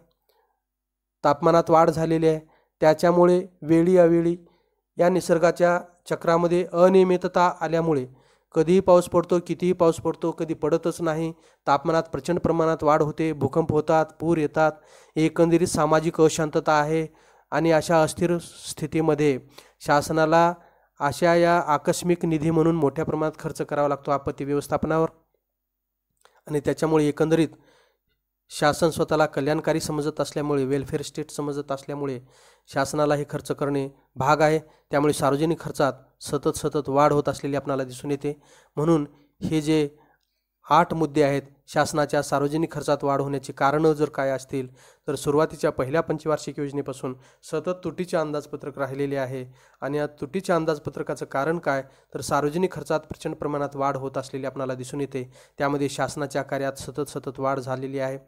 [SPEAKER 1] तापमानात वाढ झालेली आहे. त्याच्यामुळे वेळी अवेळी या निसर्गाच्या चक्रामध्ये अनियमितता आल्यामुळे कधीही पाऊस पडतो, कितीही पाऊस पडतो, कधी पडतच नाही, तापमानात प्रचंड प्रमाणात वाढ होते, भूकंप होतात, पूर येतात, एकंदरीत सामाजिक अशांतता आहे आणि अशा अस्थिर स्थितीमध्ये शासनाला अशा या आकस्मिक निधी म्हणून मोठ्या प्रमाणात खर्च करावा लागतो आपत्ती व्यवस्थापनावर आणि त्याच्यामुळे एकंदरीत शासन स्वतःला कल्याणकारी समजत असल्यामुळे, वेलफेअर स्टेट समजत असल्यामुळे शासनालाही खर्च करणे भाग आहे. त्यामुळे सार्वजनिक खर्चात सतत वाढ होत असलेली आपल्याला दिसून येते. म्हणून हे जे 8 मुद्दे आहेत, शासनाच्या सार्वजनिक खर्चात वाढ होण्याची कारणं जर काय असतील तर सुरुवातीच्या पहिल्या पंचवार्षिक योजनेपासून सतत तुटीचे अंदाजपत्रक राहिलेले आहे. आणि या तुटीच्या अंदाजपत्रकाचं कारण काय, तर सार्वजनिक खर्चात प्रचंड प्रमाणात वाढ होत असलेली आपल्याला दिसून येते. त्यामध्ये शासनाच्या कार्यात सतत वाढ झालेली आहे.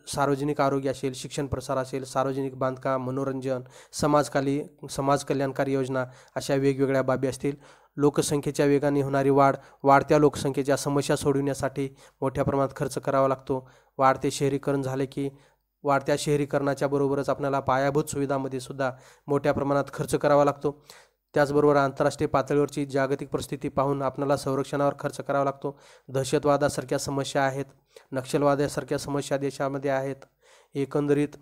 [SPEAKER 1] सार्वजनिक आरोग्य असेल, शिक्षण प्रसार असेल, सार्वजनिक बांधकाम, मनोरंजन, समाज कल्याणकारी योजना अशा वेगवेगळ्या बाबी असतील. लोकसंख्येच्या वेगाने होणारी वाढ, वाढत्या लोकसंख्येच्या समस्या सोडविण्यासाठी मोठ्या प्रमाणात खर्च करावा लागतो. वाढते शहरीकरण झाले की वाढत्या शहरीकरणाच्या बरोबरच आपल्याला पायाभूत सुविधांमध्ये सुद्धा मोठ्या प्रमाणात खर्च करावा लागतो. त्याचबरोबर आंतरराष्ट्रीय पातळीवरची जागतिक परिस्थिती पाहून आपल्याला संरक्षणावर खर्च करावा लागतो. दहशतवादासारख्या समस्या आहेत, नक्षलवादासारख्या समस्या देशामध्ये आहेत. एकंदरीत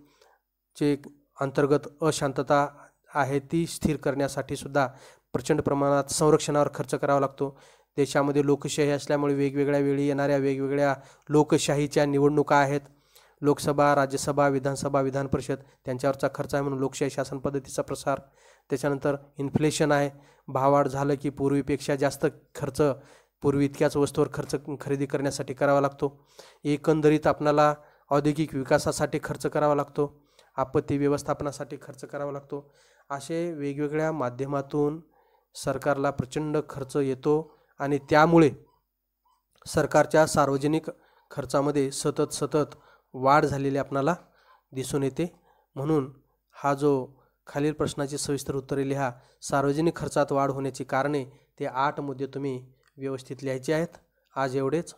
[SPEAKER 1] जे अंतर्गत अशांतता आहे ती स्थिर करण्यासाठी सुद्धा प्रचंड प्रमाणात संरक्षणावर खर्च करावा लागतो. देशामध्ये लोकशाही असल्यामुळे वेगवेगळ्या वेळी येणाऱ्या वेगवेगळ्या लोकशाहीच्या निवडणुका आहेत. लोकसभा, राज्यसभा, विधानसभा, विधान परिषद त्यांच्यावरचा खर्च आहे. म्हणून लोकशाही शासन पद्धतीचा प्रसार. त्याच्यानंतर इन्फ्लेशन आहे. भाववाढ झालं की पूर्वीपेक्षा जास्त खर्च, पूर्वी इतक्याच वस्तूवर खरेदी करण्यासाठी करावा लागतो. एकंदरीत आपल्याला औद्योगिक विकासासाठी खर्च करावा लागतो. आपत्ती व्यवस्थापनासाठी खर्च करावा लागतो. असे वेगवेगळ्या माध्यमातून सरकारला प्रचंड खर्च येतो आणि त्यामुळे सरकारच्या सार्वजनिक खर्चामध्ये सतत वाढ झालेली आपणाला दिसून येते. म्हणून हा जो खालील प्रश्नाची सविस्तर उत्तरे लिहा. सार्वजनिक खर्चात वाढ होण्याची कारणे, ते 8 मुद्दे तुम्ही व्यवस्थित लिहायचे आहेत. आज एवढेच.